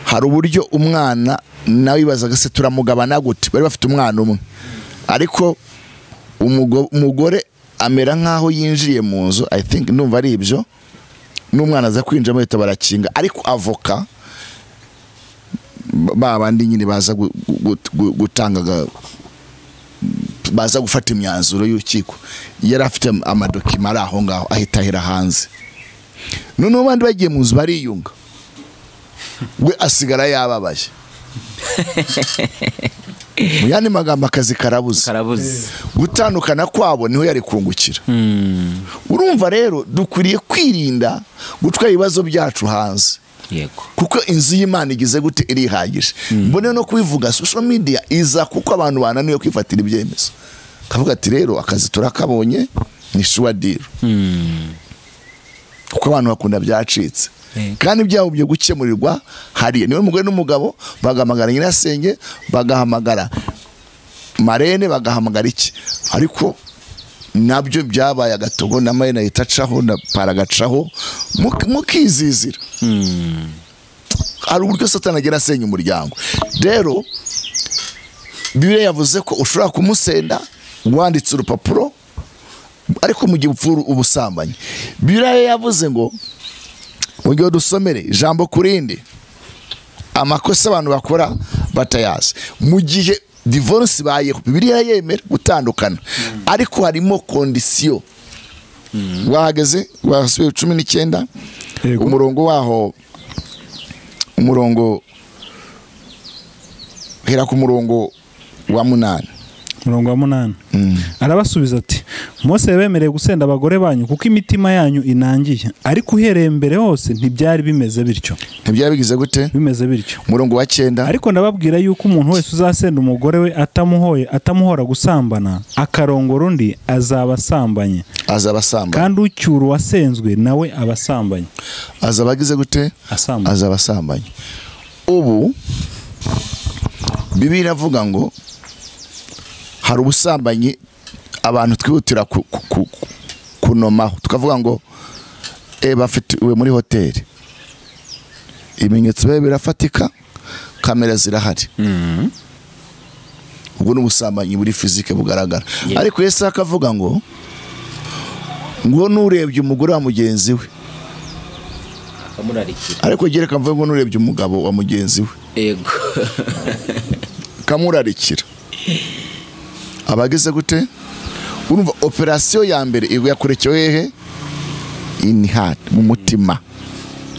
hari uburyo umwana nawe wibazaga se turamugabana gute, bari bafite umwana umwe, ariko umugore amera nkaho yinjiye mu nzu, I think numva ari ibyo, n'umwana aza kwinjira bahita barakinga, ariko avoka babandi nyine baza gutangaga, baza gufata imyanzuro y'urukiko, yari afite amadokima ari aho ngaho ahita ahera hanze, noneho abandi bagiye mu nzu bariyunga, we asigara yababaye. Mu yandi magambo akazi karabuze, gutandukana kwabo niho yari kungukira. Urumva rero dukwiriye kwirinda gutwara ibibazo byacu hanze, yego, kuko inzu y'Imana igize gute irihagije. Mbone no kubivuga, social media iza kuko abantu bananiwe kwifatira ibyemezo, kavuga ati rero akazi turakabonye ni sure deal, kuko abantu bakunda byacitse. Kandi byabo byo gukemurirwa hariya, niwe mugore n'umugabo bagahamagara nyirasenge, bagahamagara marene, bagahamagara iki, ariko nabyo byabaye agatogo, na marene yitacaho na paragacaho mukizizira. Hari uburyo Satani agera asenya umuryango. Rero Bibiliya yavuze ko ushobora kumusenda wanditse urupapuro, ariko mu gihe upfura ubusambanyi. Bibiliya yavuze ngo mu gihe dusomere ijambo kurindi, amakosa abantu bakora batayazi. Mu gihe divorce bayeho, Bibiliya yemera gutandukana, ariko harimo kondisiyo. Wahageze wasubiye 19 umurongo waho, umurongo hera ku murongo wa 8. Murongo wa 8. Arabasubiza ati, Mose yabemereye gusenda abagore banyu kuko imitima yanyu inangiye, ariko uhereye mbere hose ntibyari bimeze bityo. Ntibyari bigize gute? Bimeze bityo. Murongo wa 9. Ariko ndababwira yuko umuntu wese uzasenda umugore we atamuhora gusambana, akarongora undi, azabasambanye. Kandi ucyura wasenzwe nawe abasambanye. Azabagize gute? Azabasambanye. Ubu Bibiliya iravuga ngo hari ubusambanyi abantu twihutira kunomaho, tukavuga ngo bafitiwe muri hoteli, ibimenyetso bibe birafatika, kamera zirahari. Ubwo n'ubusambanyi buri fizike bugaragara. Ariko Yesu akavuga ngo nurebye umugore wa mugenzi we akamurarikira, ariko gereka mvuga ngo nurebye umugabo wa mugenzi we, yego, kamurarikira, abagize gute? Urumva operasiyo ya mbere igo yakurekewe hehe? In heart, mu mutima,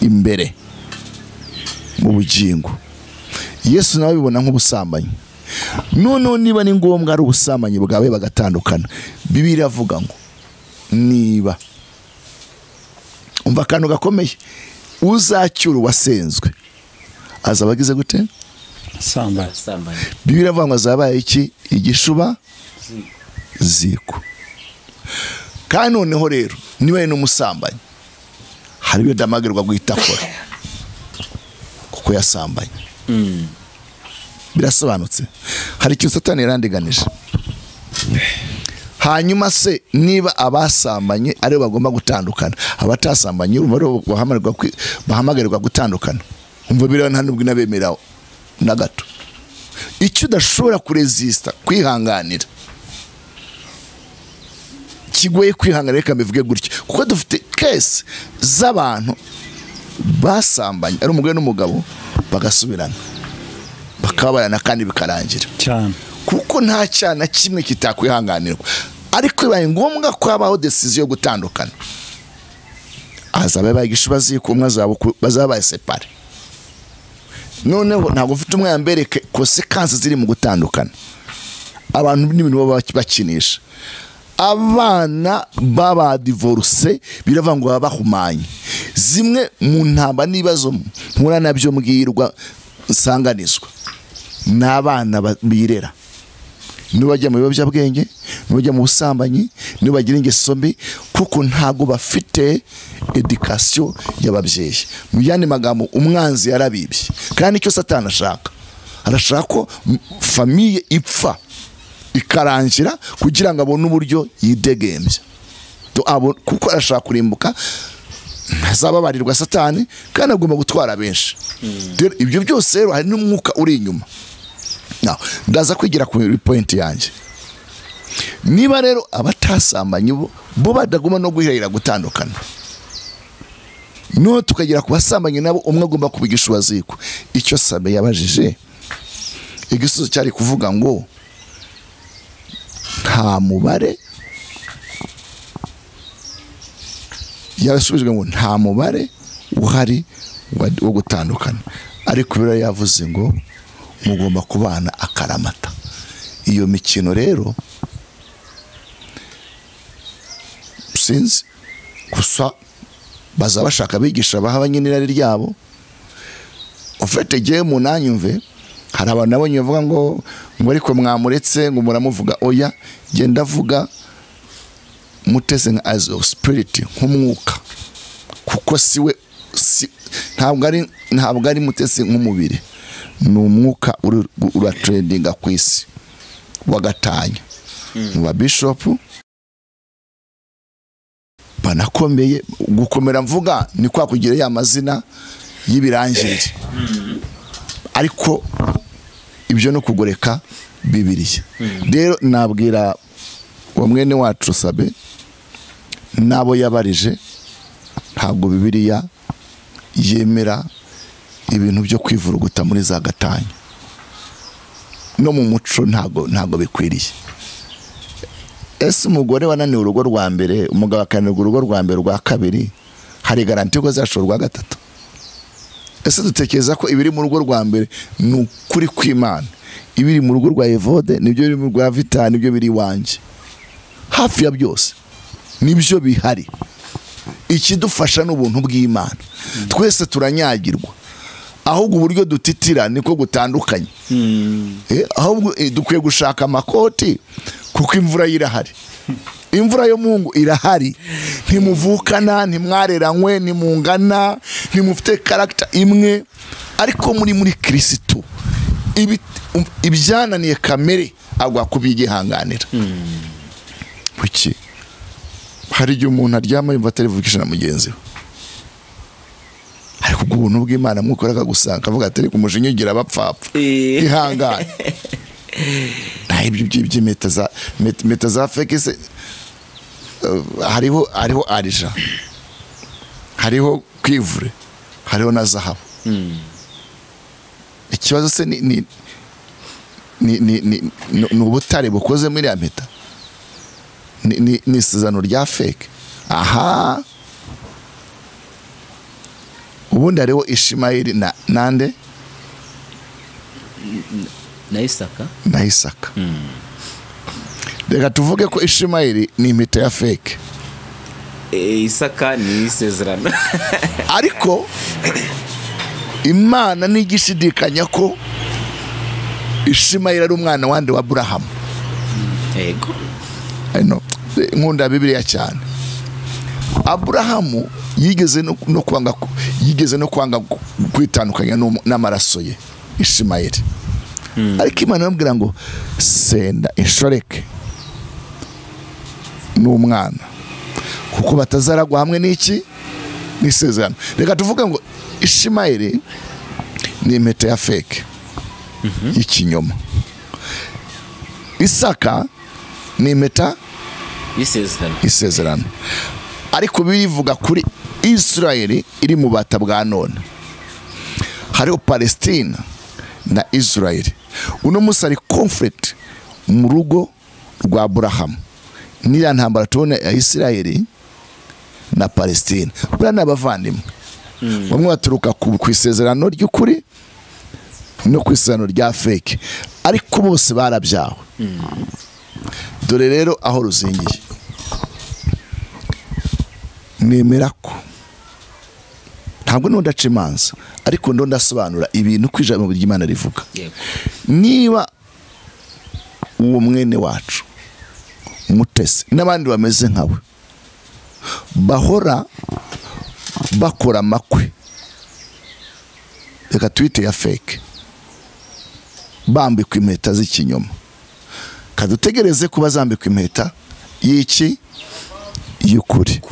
imbere mu bugingo. Yesu nawe bibona nk'ubusambanyi. None niba ni ngombwa ari ubusambanyi bwawe bagatandukana, Bibiliya avuga ngo niba, umva kantu gakomeye, uzacyura wasenzwe azabagize gute? Sambanye. Bibiliya avuga ngo azabaye iki? Igishuba ziko. Kandi noneho rero niba ari n'umusambanyi, hari ibyo damagerwa guhita akora kuko yasambanye. Birasobanutse. Hari ikintu Satani yarandiganije. Hanyuma se niba abasambanye ari bagomba gutandukana, abatasambanye bahamagarwa gutandukana, umva Bibiliya nta nubwo inabemera na gato. Icyo udashobora kuresista, kwihanganira, kigoye kwihanganira, reka mbivuge gutya, kuko dufite case z'abantu basambanye ari umugore n'umugabo bagasubirana, bakabarana kandi bikarangira cyane, kuko nta cyana kimwe kitakwihanganirwa. Ariko bibaye ngombwa ko habaho decision yo gutandukana, azabaye igishuba ziko, umwe bazabaye separe. Noneho ntabwo ufite umwe yambereke consequences ziri mu gutandukana. Abantu n'ibintu baba bakinisha, abana baba divorce biravuga ngo babahumanye. Zimwe mu ntamba nibazo mpura nabyo mbwirwa nsanganizwa n'abana birera, nibajya mu biyobyabwenge, nibajya mu busambanyi, nibagira ingeso mbi, kuko ntago bafite education y'ababyeyi. Mu yandi magambo, umwanzi yarabibye, kandi icyo Satani ashaka, arashaka ko famille ipfa ikarangira kugira ngo abone uburyo yidegembya kuko arashaka kurimbuka, ntazababarirwa satani kandi agomba gutwara benshi. Ibyo byose rero hari n'umwuka uri inyuma. Ndaza kwigira ku point yanjye. Niba rero abatasambanye bo badaguma no guhirira gutandukana, no tukagira ku basambanye nabo umwe agomba kubigisha ubaziko. Icyo Sabe yabajije igisubizo cyari kuvuga ngo nta mubare, yarasubijwe ngo nta mubare uhari wo gutandukana, ariko bira yavuze ngo mugomba kubana akaramata. Iyo mikino rero sinzi gusa baza bashaka bigisha bahabanye n'irari ryabo. Ufite giye munanyumve, hari abantu nabonye bavuga ngo ariko mwamuretse ngo muramuvuga. Oya, genda vuga Mutesi nka as of spirit, nk'umwuka, kuko siwe ntabwo ari Mutesi nk'umubiri, ni umwuka uratrendinga ku isi wagatanya. Mu ba bishop banakomeye, gukomera mvuga ni kwa kugira ya mazina y'ibirangirire, ariko ibyo no kugoreka Bibiliya. Rero nabwira wa mwene wacu Sabe nabo yabarije, ntabwo Bibiliya yemera ibintu byo kwivuruguta muri za gatanya, no mu muco ntabwo bikwiriye. Ese umugore wananiwe urugo rwa mbere, umugabo akananirwa urugo rwa mbere, rwa kabiri, hari garanti ko azashora rwa gatatu? Ese dutekereza ko ibiri mu rugo rwa mbere ni ukuri kw'Imana, ibiri mu rugo rwa Evode nibyo biri mu rwa Vitani, nibyo biri iwanjye, hafi ya byose nibyo bihari. Ikidufasha n'ubuntu bw'Imana. Twese turanyagirwa, ahubwo uburyo dutitira niko gutandukanye. Ahubwo dukwiye gushaka amakoti kuko imvura irahari. Imvura yo Mungu irahari. Ntimuvukana, ntimwareranywe, ntimungana, ntimufite character imwe, ariko muri Kristo ibyananiye kamere agwa kubigihanganira. Kuki hari igihe umuntu aryama yumva atarivukisha na mugenzi we, ariko ubuntu bw'Imana mwikoreka gusanga avuga ati ariko umushinyigira abapfapfa ihangane. Na ibyo by'imeta za fake se, hariho arija, hariho kwivure, hariho na zahabu. Ikibazo se ni ubutare bukoze muri ya mpeta, ni isezerano rya fake. Aha, ubundi hariho Ishimayeli nande na Isaka. Reka tuvuge ko Ishimayeli ni impeta ya fake, Isaka ni isezerano. ariko Imana nigishidikanya ko Ishimayeli ari umwana wande wa Aburahamu. Yego, nkunda Bibiliya cyane. Aburahamu yigeze no kwanga kwitandukanya n'amaraso ye Ishimayeli. Ariko Imana yamubwira ngo senda inshoreke n'umwana, kuko batazaragwa hamwe n'iki n'isezerano. Reka tuvuge ngo Ishimayeli ni impeta ya fake y'ikinyoma. Isaka ni impeta y'isezerano. Ariko birivuga kuri Israeli iri mu bata bwa none. Hariho Palestina na Israeli. Uno musi ari conflict mu rugo rwa Aburahamu. Niya ntambara tubona ya Israeli na Palestina. Buriya n'abavandimwe. Bamwe baturuka ku isezerano ry'ukuri no ku isezerano rya fake, ariko bose barabyawe. Dore rero aho ruzingiye. Nemera ko ntabwo ndaca imanza, ariko ndasobanura ibintu ku ijambo ry'Imana rivuga. Niba uwo mwene wacu Mutesi n'abandi bameze nkawe bahora bakora amakwe, reka twite ya fake, bambikwa impeta z'ikinyoma, kadutegereze kuba zambikwa impeta y'iki y'ukuri.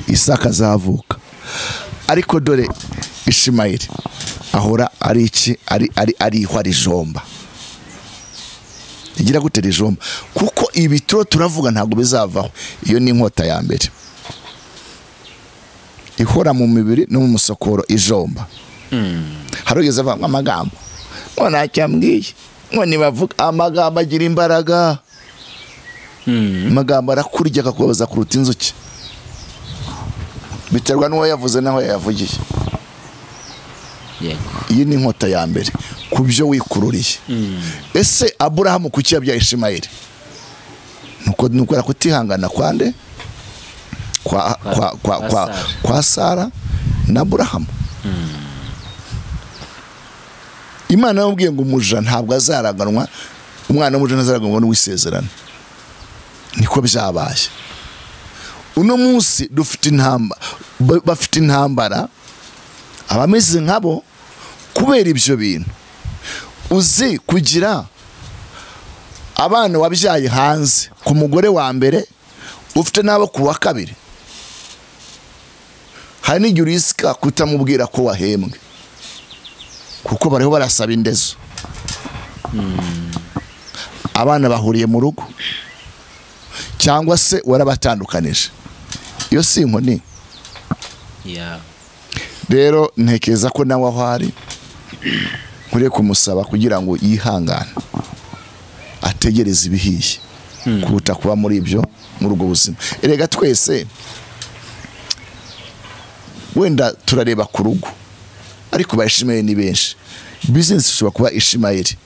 Isaka azavuka, ariko dore Ishimayeli ahora ari iki ari ihwa rijomba. Igira gute rijomba? Kuko ibituro turavuga ntabwo bizavaho. Iyo ni inkota ya mbere ihora mu mibiri no mu musokoro ijomba. Harugeze avuga amagambo ngo ntacyambwiye ngo nibavuga amagambo agira imbaraga. Amagambo arakurya akakubaza kuruta inzuki, biterwa n'uwo yavuze naho yavugiye. Iyi ni inkota ya mbere ku byo wikururiye. Ese Aburahamu kuki yabyaye Ishimayeli? Nuko kutihangana kwande kwa Sara na Aburahamu. Imana yamubwiye ngo umuja ntabwo azaraganwa, umwana w'umuja ntazaraganwa n'uwisezerano. Niko byabaye. Uno munsi bafite intambara abameze nkabo kubera ibyo bintu. Uzi kugira abana wabyaye hanze ku mugore wa mbere ufite nabo ku wa kabiri, hari n'igihe urisika kutamubwira ko wahembwe kuko bariho barasaba indezo. Abana bahuriye mu rugo cyangwa se warabatandukanije. Iyo si inkoni. Rero ntekereza ko nawe aho ari nkwiye kumusaba kugira ngo yihangane ategereze ibihiye kuruta kuba muri ibyo muri ubwo buzima. Erega twese wenda turareba ku rugo, ariko ba Ishimayeli ni benshi. Business ishobora kuba Ishimayeli,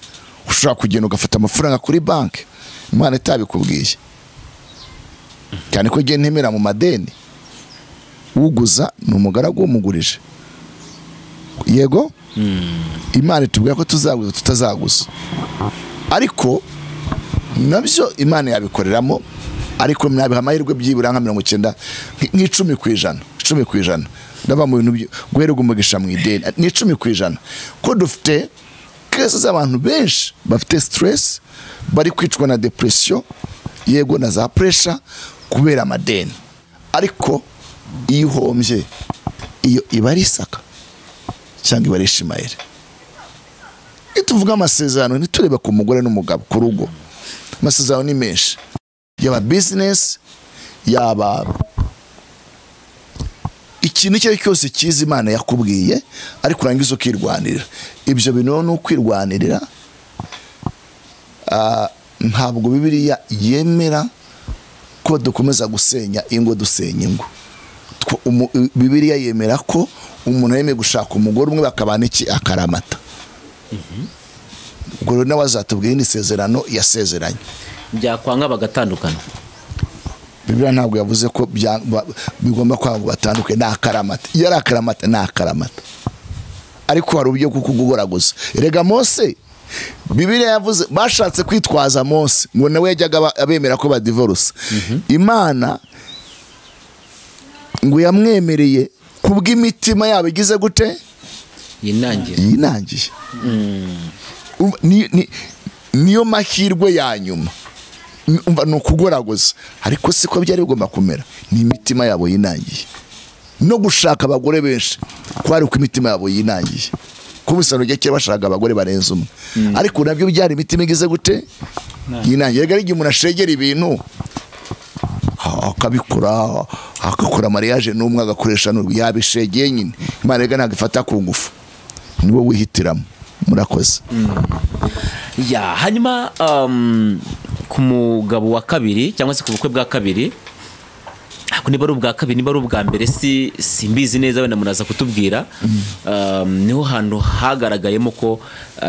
ushobora kugenda ugafata amafaranga kuri banki Imana itabikubwiye, cyane ko igihe ntemera mu madeni. Uguza ni umugaragu w'umugurije. Yego, Imana itubwira ko tuzaguza tutazaguza, ariko nabyo Imana yabikoreramo. Ariko mwabiha amahirwe byibura nka 90 10%, 10%. Ndaba mu bintu guherwa umugisha mu ideni ni 10%. Ko dufite kese z'abantu benshi bafite stress, bari kwicwa na depression, yego na za pressure kubera amadeni. Ariko iyo uhombye, iyo iba ari Isaka cyangwa iba ari Ishimayeli. Ituvuga amasezerano ntiturebe ku mugore n'umugabo ku rugo. Amasezerano ni menshi, yaba business, yaba ikintu icyo cyose cyiza Imana yakubwiye, ariko urangiza ukirwanirira. Ibyo bintu no kwirwanirira ntabwo Bibiliya yemera ko dukomeza gusenya ingo, dusenya ingo. Bibiliya yemera ko umuntu yemeye gushaka umugore umwe bakabana iki akaramata. Ubwo nawe azatubwira n'isezerano yasezeranye. Byakwanga bagatandukana. Bibiliya ntabwo yavuze ko bigomba kwanga batandukanye n'akaramata. Iyo ari akaramata ni akaramata, ariko hari uburyo kukugoraguza. Erega Mose, Bibiliya yavuze bashatse kwitwaza Mose ngo nawe yajyaga abemera ko ba divorce. Imana ngo yamwemereye kubw'imitima yabo igize gute yinangiye. Niyo mahirwe ya nyuma. Umva no kugoraguza, ariko siko byari bigomba kumera. Ni imitima yabo yinangiye. No gushaka abagore benshi kwari ku imitima yabo yinangiye. Kubisano gake bashaka abagore barenze umwe, ariko nabyo byari imitima igize gute yinangiye. Rega igihe umuntu ashegera ibintu akabikora, akakora mariage n'umwe agakoresha yabishegeye nyine. Imana rega ntabwo ifata ku ngufu, niwe wihitiramo. Murakoze. Hanyuma ku mugabo wa kabiri cyangwa se ku bukwe bwa kabiri, niba ari ubwa kabiri niba ari ubwa mbere simbizi neza, wenda muraza kutubwira. Niho hantu hagaragayemo ko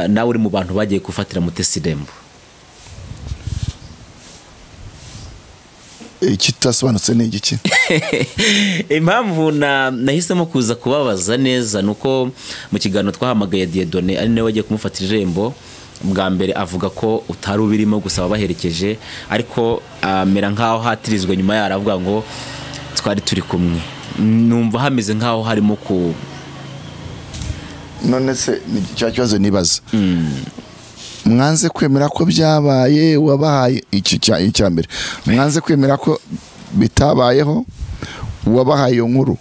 nawe uri mu bantu bagiye gufatira Mutesi Dembo. Ikitasobanutse ni igiki? Impamvu nahisemo kuza kubabaza neza nuko mu kiganiro twahamagaye Dieudonné ari nawe wagiye kumufatira irembo bwa mbere, avuga ko utari ubirimo gusaba baherekeje, ariko amera nkaho hatirizwe nyuma yaravuga ngo twari turi kumwe. Numva hameze nkaho harimo ku none se ni cya kibazo nibaza. mwanze kwemera ko byabaye wabahaye icya mbere mwanze kwemera ko bitabayeho wabahaye iyo nkuru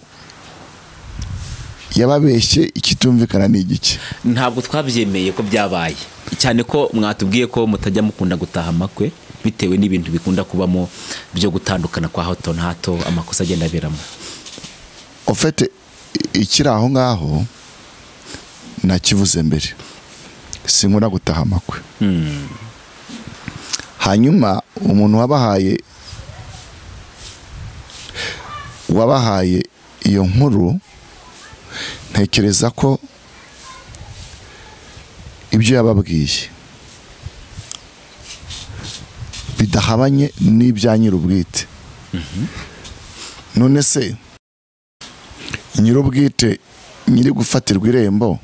yababeshye ikitumvikana ni igiki. ntabwo twabyemeye ko byabaye cyane ko mwatubwiye ko mutajya mukunda gutaha amakwe bitewe n'ibintu bikunda kubamo byo gutandukana kwa hato na hato amakosa agenda aberamo. Ofete ikiri aho ngaho nakivuze mbere sinkunda gutaha amakwe. Hanyuma umuntu wabahaye iyo nkuru ntekereza ko ibyo yababwiye bidahabanye n'ibya nyir'ubwite. None se nyir'ubwite nyiri gufatirwa irembo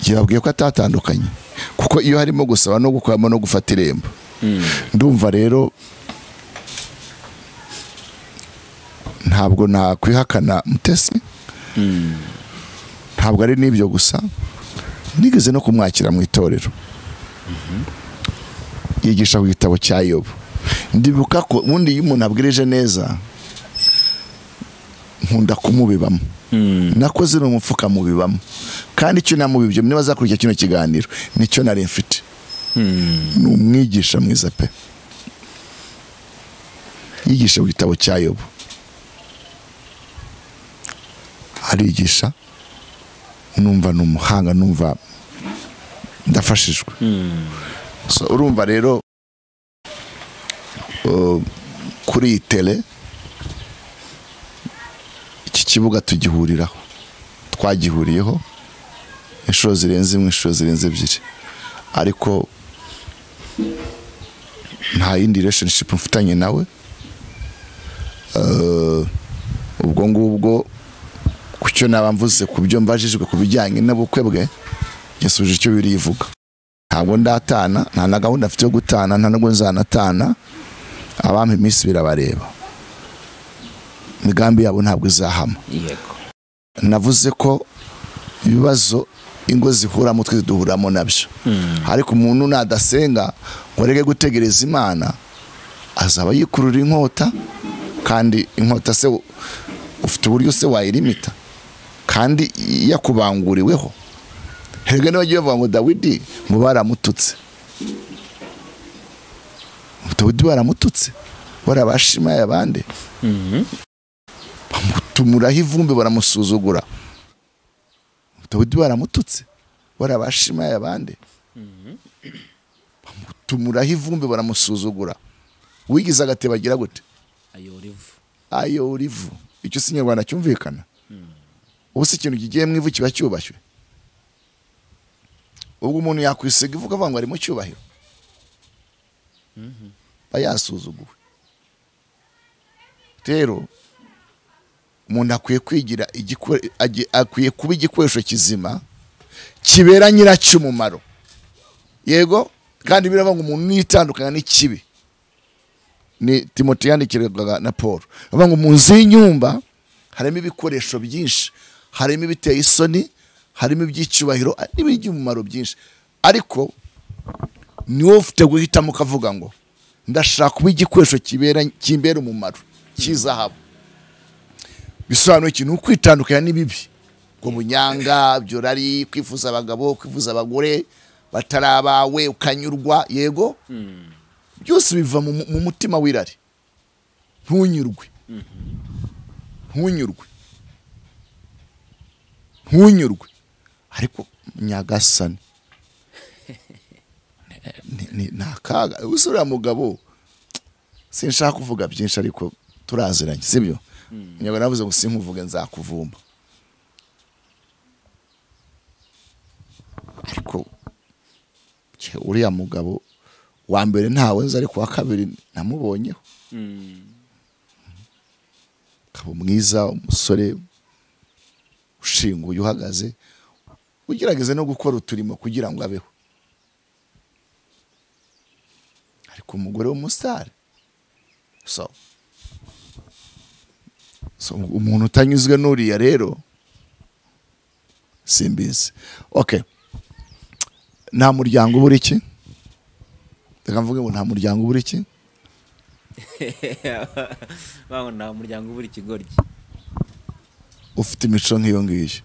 yababwiye ko atatandukanye, kuko iyo harimo gusaba no gukoramo no gufata irembo ndumva rero ntabwo nakwihakana Mutesi. Ntabwo ari n'ibyo gusa, nigeze no kumwakira mu itorero yigisha ku gitabo cya Yobu. Ndibuka ko ubundi iyo umuntu abwirije neza nkunda kumubibamo. Nakoze no mufuka mubibamo, kandi icyo namubibye niba azakurikira kino kiganiro nicyo nari mfite. Ni umwigisha mwiza pe, yigisha ku gitabo cya Yobu, arigisha numva n'umuhanga, numva ndafashijwe. So urumva rero kuri tele iki kibuga tugihuriraho, twagihuriyeho inshuro zirenze imwe, inshuro zirenze ebyiri, ariko nta yindi relationship mfitanye nawe. Ubwo ngubwo kucyo nabamvuze ku byo mbajijwe ku bijyanye n'ubukwe bwe yasubije icyo birivuga. Ntabwo ndatana, nta na gahunda afite yo gutana, nta nubwo nzanatana. Abampa iminsi birabareba, imigambi yabo ntabwo izahama. Navuze ko ibibazo ingo zihuramo twe duhuramo nabyo, ariko umuntu nadasenga ngo rege gutegereza Imana azaba yikurura inkota, kandi inkota se ufite uburyo se wayirimita, kandi yakubanguriweho. Hega n'abagiye bavuga ngo Dawidi ngo baramututse, Dawidi baramututse, barabashima abandi, bamutumuraho ivumbi baramusuzugura. Dawidi baramututse, barabashima abandi, bamutumuraho ivumbi baramusuzugura. Wigize agatebagira gute? Ayorivu. Icyo si Nyarwanda cyumvikana. Ubu si ikintu kigiye mu ivu kiba cyubashywe. Ubwo umuntu yakwisiga ivuga avuga ngo ari mu cyubahiro, bayasuzuguwe. Rero umuntu akwiye kwigira akwiye kuba igikoresho kizima kibera nyiracyo umumaro. Yego, kandi biravuga ngo umuntu nitandukana n'ikibi. Ni Timote yandikiraga na Paul, avuga ngo mu nzu y'inyumba harimo ibikoresho byinshi, harimo ibiteye isoni, harimo iby'icyubahiro n'iby'umumaro byinshi, ariko ni wowe ufite guhitamo ukavuga ngo ndashaka kuba igikoresho kimbera umumaro cy'izahabu. Bisobanuye ikintu kwitandukanya n'ibibi, ngo bunyanga, byorari, kwifuza abagabo, kwifuza abagore batarabawe ukanyurwa. Yego, byose biva mu mutima w'irari. Ntunyurwe, ntunyurwe, ariko nyagasani ni nakaga. Usura mugabo sinshaka kuvuga byinshi, ariko turaziranye, sibyo? Nyabwo navuze ngo sinkuvuge nzakuvumba, ariko uriya mugabo wa mbere ntawe nzi, ariko wa kabiri namubonyeho. Kabo mwiza, umusore ushinguye, uhagaze, ugerageze no gukora uturimo kugira ngo abeho. Ariko umugore w'umusitari, so umuntu utanyuzwe n'uriya rero simbizi. Okay, nta muryango ubura iki, reka mvuge ngo nta muryango ubura iki, nta muryango ubura ikigoryi. ufite imico nk'iyo ngiyo.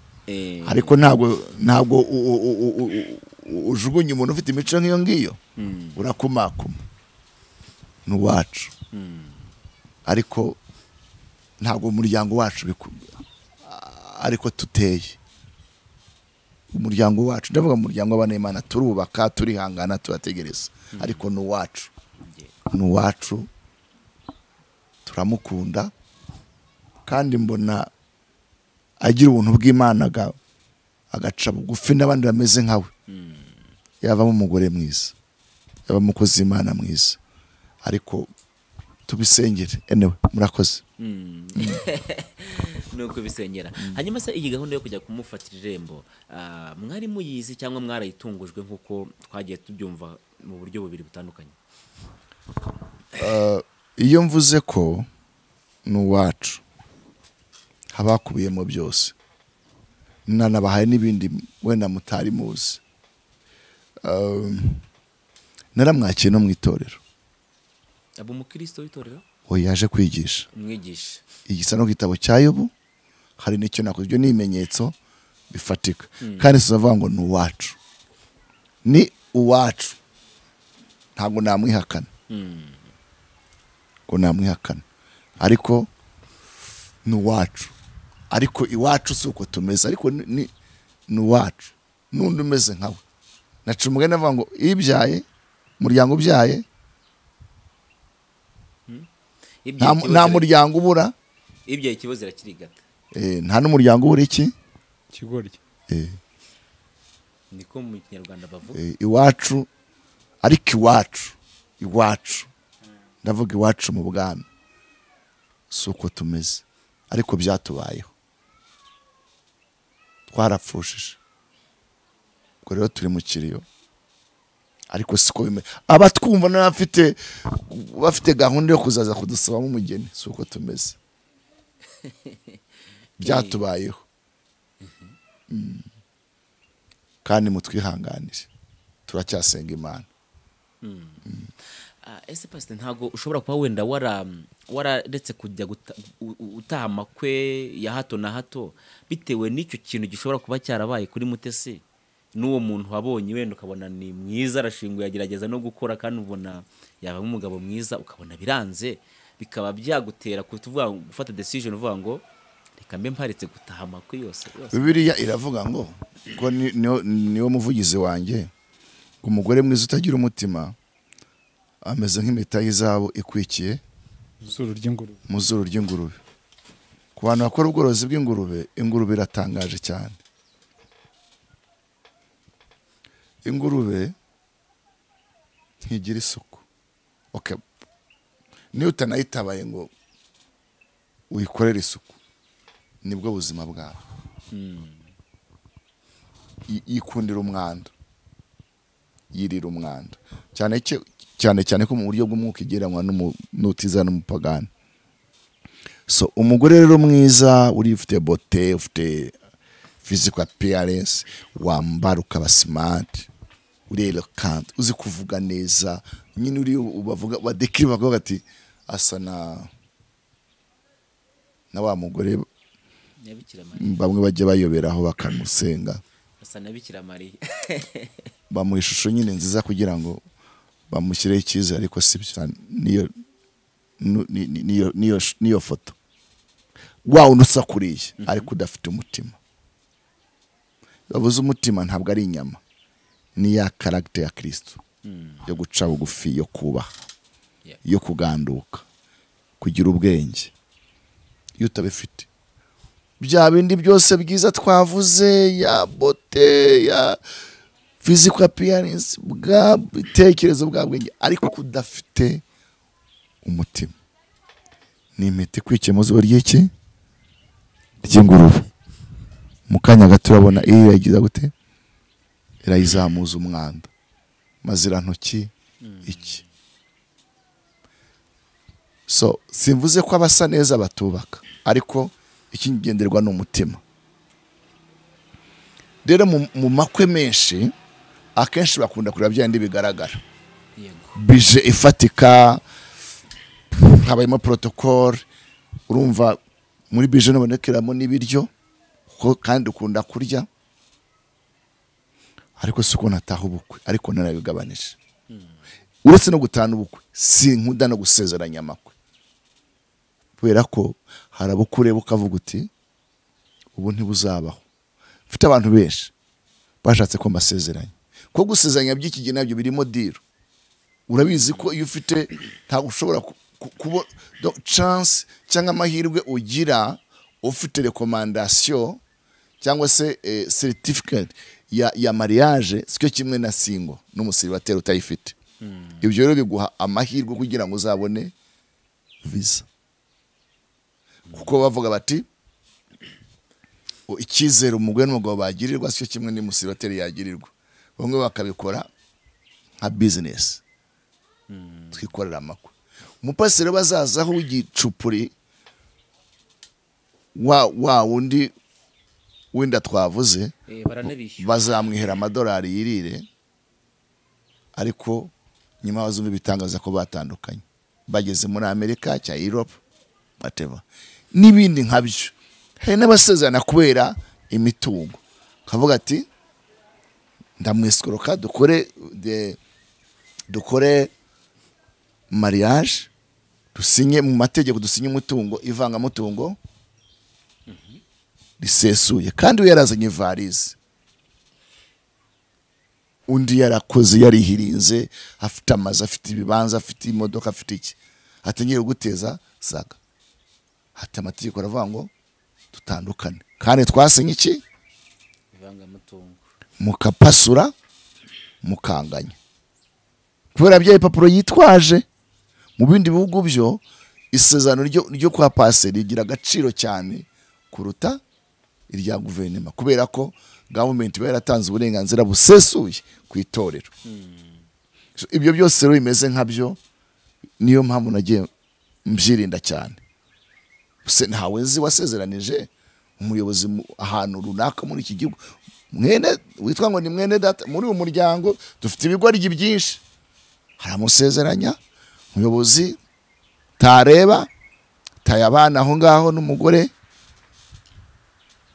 Ariko ntabwo ujugunye umuntu ufite imico nk'iyo ngiyo, urakumakuma. Ni uwacu. Ariko ntabwo umuryango wacu ariko tuteye. Umuryango wacu, ndavuga umuryango w'Abanimana, turubaka, turihangana, turategereza. Ariko ni uwacu. Ni uwacu. Turamukunda. Kandi mbona agira ubuntu bw'Imana agaca bugufi n'abandi bameze nkawe. Yavamo umugore mwiza, yaba umukozi w'Imana mwiza. Ariko tubisengere. Anyway, murakoze. Nuko bisengera. Hanyuma se iyi gahunda yo kujya kumufatira irembo, mwari muyizi cyangwa mwarayitungujwe nk'uko twagiye tubyumva mu buryo bubiri butandukanye? Iyo mvuze ko ni uwacu, haba hakubiyemo byose. Nanabahaye n'ibindi wenda mutari muzi. Naramwakiye no mu itorero. Abo umukristo w'itorero? Oya, yaje kwigisha. Umwigisha. Igisa no gitabo cya Yobu, hari n'icyo nakoze, ibyo ni ibimenyetso bifatika. Kandi tuzavuga ngo ni uwacu. Ni uwacu. Ntabwo namwihakana. Ngo namwihakana. Ariko ni uwacu. Ariko iwacu si uko tumeze, ariko ni uwacu. N'undi umeze nkawe. Naca umugani avuga ngo ibyaye, umuryango ubyaye, nta muryango ubura. Ibyaye ikibazo irakirigata. Nta n'umuryango ubura iki? ikigoryi. Niko mu Kinyarwanda bavuga. Iwacu, ariko iwacu. Ndavuga iwacu mu bwami. Si uko tumeze. Ariko byatubayeho. Twarapfushije. Ubwo rero turi mu kiriyo. Ariko siko bimeze. Abatwumva bafite gahunda yo kuzaza kudusaba umugeni. Si uko tumeze. Byatubayeho. Kandi mutwihanganire. Turacyasenga Imana. Ese pastor, ntago ushobora kuba wenda wararetse kujya utaha amakwe ya hato na hato bitewe n'icyo kintu gishobora kuba cyarabaye kuri Mutesi, n'uwo muntu wabonye wenda ukabona ni mwiza, arashinguye, agerageza no gukora, kandi ubona yaba umugabo mwiza, ukabona biranze, bikaba byagutera kutuvuga gufata decision uvuga ngo reka mbe mparetse gutaha amakwe yose. Bibiliya iravuga ngo ko niwo muvugizi wanjye, umugore mwiza utagira umutima ameze nk'impeta y'izahabu ikwikiye mu zuru ry'ingurube. Ku bantu bakora ubworozi bw'ingurube, ingurube iratangaje cyane. Ingurube ntigira isuku. Okay. Niyo utanayitabaye ngo uyikorere isuku, nibwo buzima bwawe. Yikundira umwanda, yirira umwanda, cyane ko mu buryo bw'umwuka igereranywa n'utiza n'umupagani. So umugore rero mwiza, uri ufite bote, ufite physical appearance, wambara ukaba smart, uri eloquent, uzi kuvuga neza, nyine uri ubavuga badekiri bavuga ati asa na wa mugore bamwe bajya bayoberaho bakamusenga, asa na Bikira Mariya. Bamuha ishusho nyine nziza kugira ngo bamushyireho icyizere, ariko si byo. Niyo foto wawe unusa kuriye, ariko udafite umutima. Bavuze umutima ntabwo ari inyama, ni ya character ya Kristo yo guca bugufi, yo kubaha, yo kuganduka, kugira ubwenge. Iyo utabifite, bya bindi byose byiza twavuze, ya bote, ya physical appearance, bwa bitekerezo, bwa bwenge, ariko kudafite umutima, ni impeta ikwikiye mu zuba ry'iki ry'ingurube. Mu kanya gato urabona iyo yagize gute, irayizamuza umwanda, mazira ntoki iki. So simvuze ko abasa neza batubaka, ariko ikigenderwa n'umutima. Rero mu makwe menshi akenshi bakunda kureba bya bindi bigaragara, yego bije ifatika, habayemo protocol, urumva muri bije nobonekeramo n'ibiryo kandi ukunda kurya, ariko si uko nataha ubukwe, ariko narabigabanije. Uretse no gutana ubukwe si nkuda no gusezeranya amakwe, kubera ko harabukure bukavuga uti ubu ntibuzabaho. Mfite abantu benshi bashatse ko mbasezeranya, ko gusezeranya by'iki gihe nabyo birimo diro. Urabizi ko iyo ufite ntabwo ushobora kubo chance cyangwa amahirwe ugira ufite recommandation cyangwa se certificate ya mariage, sicyo kimwe na single n'umusiribateri utayifite. Ibyo rero biguha amahirwe kugira ngo uzabone visa, kuko bavuga bati icyizere umugore n'umugabo bagirirwa sicyo kimwe n'umusiribateri yagirirwa. Bamwe bakabikora nka business, twikorera amakwe. Umupasire bazazaho w'igicupuri wa wundi wenda twavuze, bazamwihera amadolari yirire, ariko nyuma bazumva bitangaza ko batandukanye, bageze muri Amerika cya Europe whatever n'ibindi nkabyo. Hari n'abasezerana kubera imitungo, kavuga ati ndamwesikuroka dukore mariage, dusinye mu mategeko, dusinye umutungo, ivangamutungo risesuye, kandi we yarazanye varize, undi yarakoze yarihirinze, afite amazi, afite ibibanza, afite imodoka, afite iki, atangiye guteza saga. Hata amategeko aravuga ngo tutandukane, kandi twasenye iki, ivangamutungo, mukapasura mukanganya, kubera bya ipapuro yitwaje. Mu bindi bihugu byo isezerano ryo kwa paseri rigira agaciro cyane kuruta irya guverinoma, kubera ko government yaratanze uburenganzira busesuye ku itorero. Ibyo byose rero bimeze nkabyo, niyo mpamvu nagiye mbyirinda cyane. Ntawe nzi wasezeranije umuyobozi ahantu runaka muri iki gihugu, mwene witwa ngo ni mwene data, muri uwo muryango dufite ibigoryi byinshi, haramusezeranya umuyobozi tareba tayabana aho ngaho n'umugore,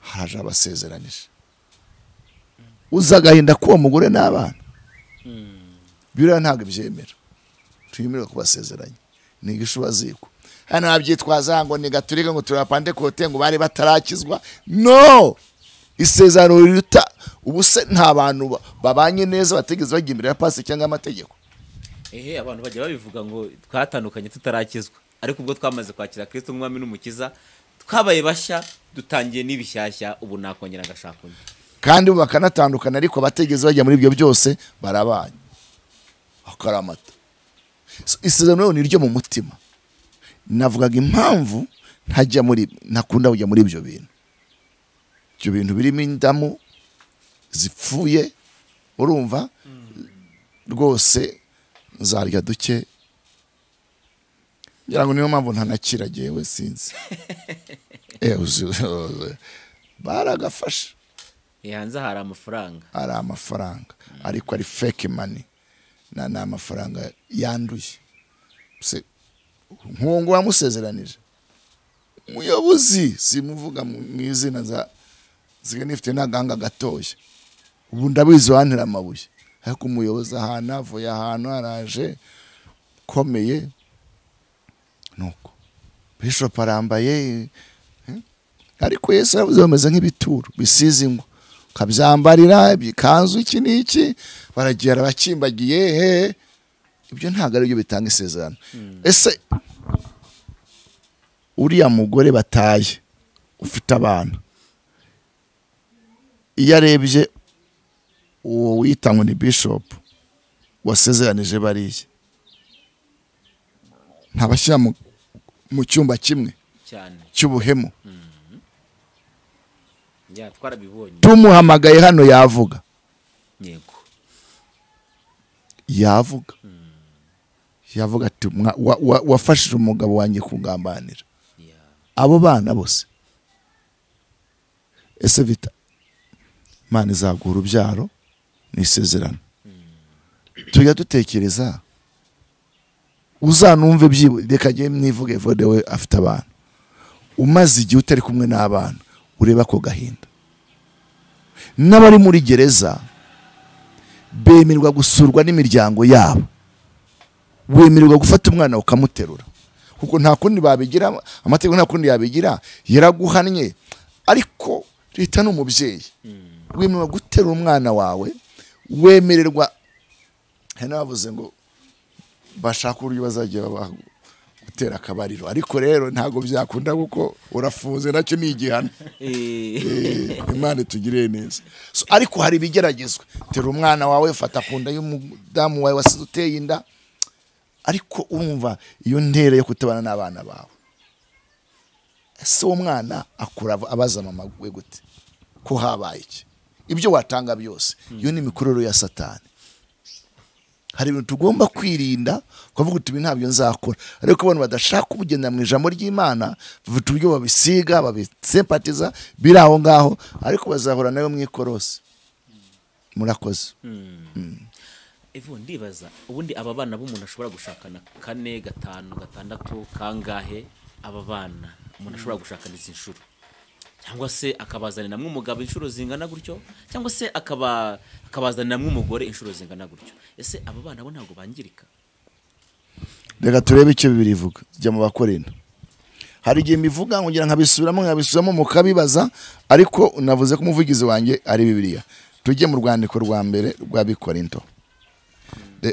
haje abasezeranije, uza agahinda k'uwo mugore n'abana. Biriya ntabwo byemera, tuyemerera kubasezeranya, ni igishubaziko. Hano babyitwaza ngo ni gaturika, ngo turapande kote, ngo bari batarakizwa. No, isezerano riruta ubuse. Nta bantu babanye neza bategeze bagiye imbere ya pasi cyangwa amategeko. Abantu bajya babivuga ngo twatandukanye tutarakizwa, ariko ubwo twamaze kwakira Kristo nk'umwami n'umukiza, twabaye bashya, dutangiye n'ibishyashya, ubu nakongera agashaka undi. Kandi bakanatandukana, ariko abategeze bajya muri ibyo byose barabanye akaramata. Isezerano ni ryo mu mutima. Navugaga impamvu ntakunda kujya muri ibyo bintu. Ibyo bintu birimo indamu zipfuye, urumva rwose nzarya duke, ngira ngo niyo mpamvu ntanakira jewe sinzi. Baragafasha. Hanze hari amafaranga, ariko ari fake money, na amafaranga yanduye. Nkungu wamusezeranije umuyobozi, simuvuga mu izina, ziga nifite n'aganga gatoya, ubu ndabizi wantera amabuye, ariko umuyobozi ahantu avuye ahantu araje komeye, nuko Bishop arambaye, ariko Yesu yavuze bameze nk'ibituro bisize ingwa, kabyambarira bikanzu iki n'iki, baragiye abakimbagiye. Ibyo ntabwo ari byo bitanga isezerano. Ese uriya mugore bataye ufite abana, iyo arebye uwo wita ngo ni Bishop wasezeranije bariye, ntabashyira mu cyumba kimwe cy'ubuhemu. Tumuhamagaye hano yavuga, yavuga ati wafashije umugabo wanjye kungambanira. Abo bana bose, ese vita Imana izaguha urubyaro n'isezerano, tujya dutekereza uzanumve reka njye mnivuge Evode we afite abana umaze igihe utari kumwe n'abana ureba ko gahinda n'abari muri gereza bemerwa gusurwa n'imiryango yabo wemererwa gufata umwana ukamuterura kuko nta kundi babigira amategeko nta kundi yabigira yaraguhannye ariko leta n'umubyeyi wemererwa guterura umwana wawe wemererwa hano bavuze ngo bashaka uburyo bazajya gutera akabariro ariko rero ntago byakunda kuko urafuze nacyo ni igihano Imana tugirire neza ariko hari ibigeragezwa tera umwana wawe fata kunda y'umudamu wawe wasize uteye inda ariko urumva iyo ntera yo kutabana n'abana bawe ese uwo mwana akura abaza mama we gute ko habaye iki ibyo watanga byose iyo ni imikorero ya Satani hari ibintu tugomba kwirinda kuvuga uti ntabyo nzakora ariko abantu badashaka ubugenda mu ijambo ry'Imana bafite uburyo babisiga babisempatiza biri aho ngaho ariko bazahora nayo mwikorose murakoze Evo ndibaza ubundi aba bana b'umuntu ashobora gushakana 4 5 6 kangahe aba bana umuntu ashobora gushakana izi nshuro cyangwa se akabazanira namwe umugabo inshuro zingana gutyo cyangwa se akabazanira namwe umugore inshuro zingana gutyo ese aba bana bo ntabwo bangirika reka turebe icyo bibirivuga jya mu Bakorinto hari igihe mbivuga ngira nkabisubiramo mukabibaza ariko navuze ko umuvugizi wanjye ari Bibiliya tujye mu rwandiko rwa mbere rwa Bikorinto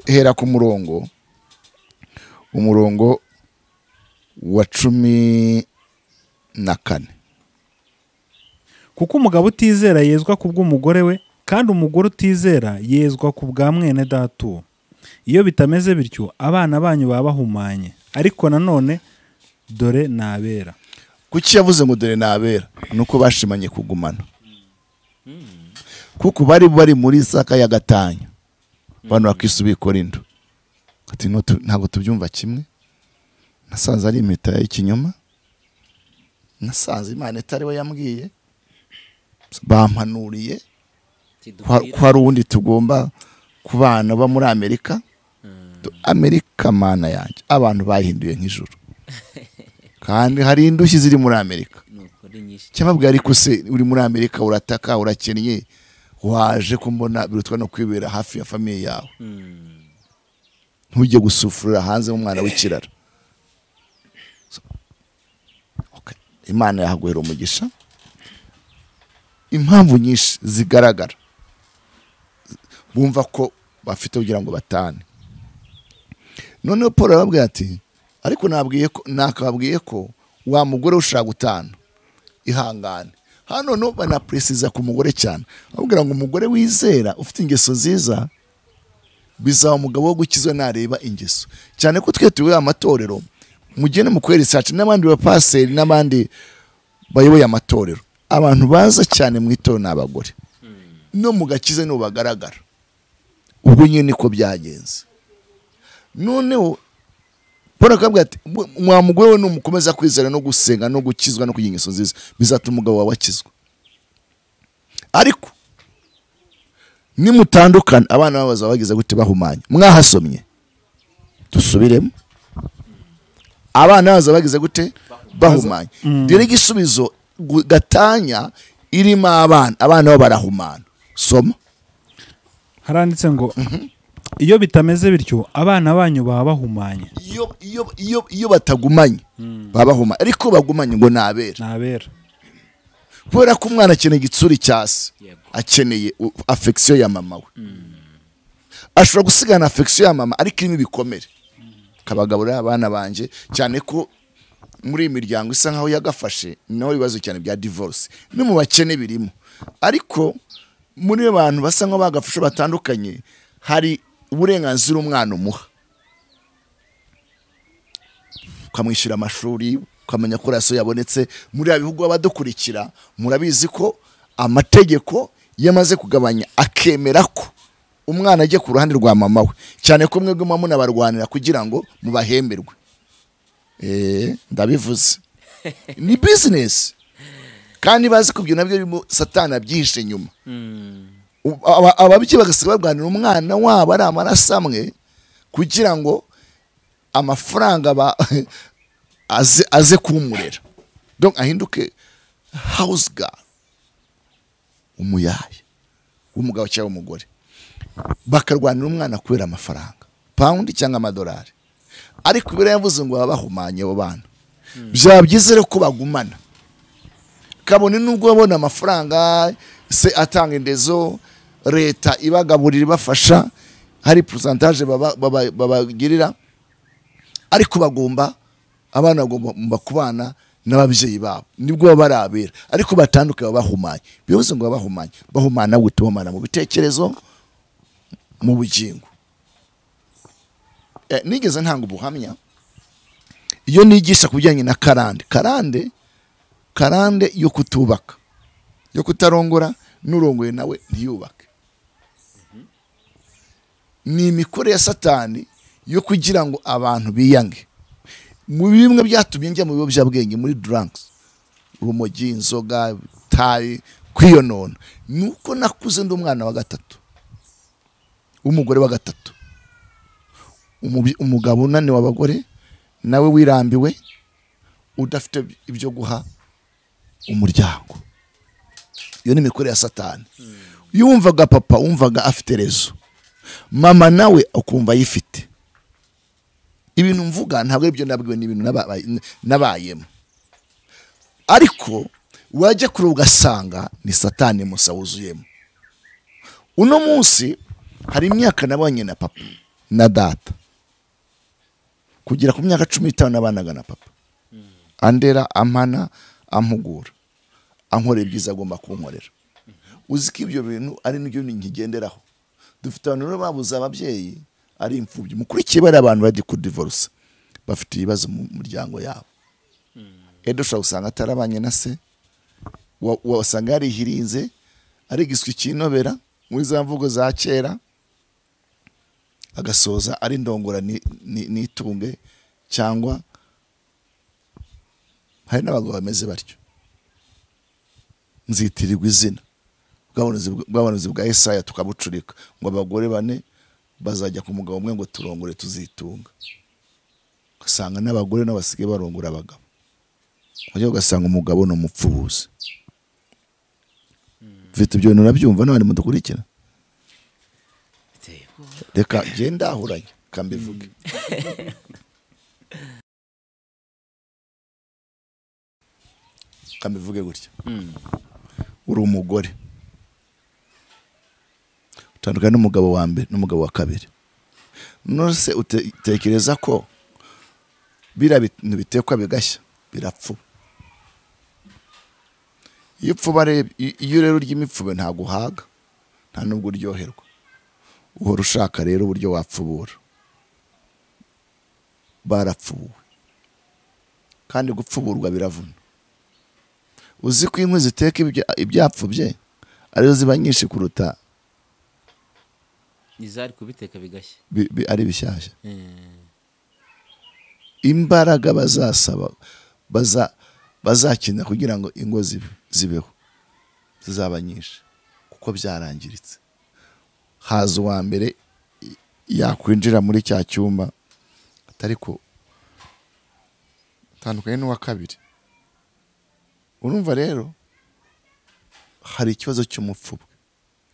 hera ku umurongo wa 14 kuko umugabo utizera yezwa ku bw'umugore we kandi umugore utizera yezwa ku bwa mwene datu iyo bitameze bityo abana banyu baba bahumanye ariko nanone dore nabera kuki yavuze ngo dore nabera nuko bashimanye kugumana kuko bari muri saka ya gatanya abantu bakisubiye Korinto ati ntabwo tubyumva kimwe nasanze ari impeta y'ikinyoma nasanze Imana itari we yambwiye bampanuriye ko hari uwundi tugomba kubana ba muri Amerika Amerika mana yanjye abantu bahinduye nk'ijuru kandi hari indushyi ziri muri Amerika cyababwira ariko se uri muri Amerika urataka urakennye waje kumbona birutwa no kwibera hafi ya famiye yawe ntujye gusufurira hanze umwana w'ikirara Imana yahaguhera umugisha impamvu nyinshi zigaragara bumva ko bafite kugira ngo batane none Paul arababwira ati ariko nakababwiye ko wa mugore ushaka gutana ihangane hano no banapresiza ku mugore cyane ababwira ngo umugore wizera ufite ingeso nziza bizaba umugabo wo gukizwa nareba ingeso cyane ko twe tuwe amatorero mugene mu kweri research n'abandi bapaseri n'abandi bayoboye amatorero abantu baza cyane mu itorero n'abagore no mugakize no bagaragara ubwo nyine niko byagenze noneho Paul akabwira ati mwa mugore we numukomeza kwizera no gusenga no gukizwa no kugira ingeso nziza bizatuma umugabo wawe akizwa ariko nimutandukana abana babaza bagize gute bahumanye mwahasomye dusubiremo abana baza bagize gute bahumanye dire gisubizo gatanya irimo abana babo barahumana soma haranditse ngo iyo bitameze bityo abana banyu baba bahumanye iyo batagumanye baba bahumanye ariko bagumanye ngo nabera kubera ko umwana akeneye igitsuri cyase akeneye affection ya mama we ashobora gusigana affection ya mama ariko irimo ibikomere kabagaburira abana banje cyane ko muri imiryango isa nkaho yagafashe naho ibibazo cyane bya divorce no mu bakene birimo ariko muri abantu basa nkaho bagafashe batandukanye hari uburenganzira umwana umuha ukamwishyura amashuri ukamenya ko raso yabonetse muri abihugu abadukurikira murabizi ko amategeko yamaze kugabanya akemera ko umwana ajye ku ruhande rwa mama we cyane ko mwebwe mama nabarwanira kugira ngo mubahemberwe ndabivuze ni business kandi bazi ko ibyo nabyo birimo Satani abyihishe nyuma ababyeyi bagasiga barwanira umwana wabo ari amaraso amwe kugira ngo amafaranga aze kumurera, donc ahinduke house girl, umuyaye w'umugabo cyangwa umugore, bakarwanira umwana kubera amafaranga, pound cyangwa amadolari. Ariko ibyo yavuze ngo baba bahumanye abo bana, byaba byiza rero ko bagumana, kabone nubwo babona amafaranga se atanga indezo, leta ibagaburira ibafasha, hari pourcentage babagirira, ariko abana bagomba kubana n'ababyeyi babo, nibwo baba barabera. Ariko batanduke baba bahumanye, bivuze ngo baba bahumana gute? Bahumana mu bitekerezo, mu bugingo. Nigeze ntanga ubuhamya iyo nigisha kubijyanye na karande yo kutubaka, yo kutarongora, n'urongoye nawe ntiyubake. Ni imikore ya Satani yo kugira ngo abantu biyange. Mu bimwe byatumye njya mu biyobyabwenge, muri drugs, urumogi, inzoga, tayi, kwiyonona, nuko nakuze ndi umwana wa gatatu, umugore wa gatatu, umugabo unaniwe w'abagore, nawe wirambiwe, udafite ibyo guha umuryango. Iyo ni imikore ya Satani. Iyo wumvaga papa wumvaga afite rezo, mama nawe ukumva yifite. Ibintu mvuga ntabwo ari byo nabwiwe, n'ibintu nabayemo. Ariko wajya kure ugasanga ni Satani musa wuzuyemo. Uno munsi hari imyaka nabonye na papa na data, kugira ku myaka 15 nabanaga na papa, andera, ampana, ampugura, ankorera ibyiza agomba kunkorera. Uzi ko ibyo bintu ari n'ibyo nkigenderaho. Dufite abantu babuze ababyeyi, ari imfubyi, mukurikiye bari abantu badi ku divorce, bafite ibibazo mu muryango yabo. Edo ushobora usanga atarabanye na se, wasanga yarihirinze, ari giswi kinobera muri za mvugo za kera, agasoza ari ndongora nitunge, cyangwa hari n'abagabo bameze batyo. Nzitirirwa izina bw'abanuzi bwa Yesaya tukabucurika ngo abagore 4 bazajya ku mugabo umwe ngo turongore tuzitunga. Ugasanga n'abagore n'abasige barongora abagabo, wajya ugasanga umugabo no mupfubuzi. Mfite ibyo bintu nabyumva n'abandi mudukurikira. Reka genda ahuranye kambivuge. Kambivuge gutya. Uri umugore, utandukana n'umugabo wa mbere n'umugabo wa kabiri, nose utekereza ko bira bintu bitekwa bigashya birapfu. Iyo rero ry'imipfube nta guhaga, nta nubwo uryoherwa, uhora ushaka rero uburyo wapfubura. Barapfubuwe, kandi gupfuburwa biravuna. Uzi ko inkwi ziteka ibyapfubye arizo ziba nyinshi kuruta izari kubiteka bigashya, ari bishyashya. Imbaraga bazasaba bazakina kugira ngo ingo zibeho zizaba nyinshi, kuko byarangiritse. Haza uwa mbere yakwinjira muri cya cyumba, atari ko tandukanye n'uwa kabiri. Urumva rero hari ikibazo cy'umupfubwe,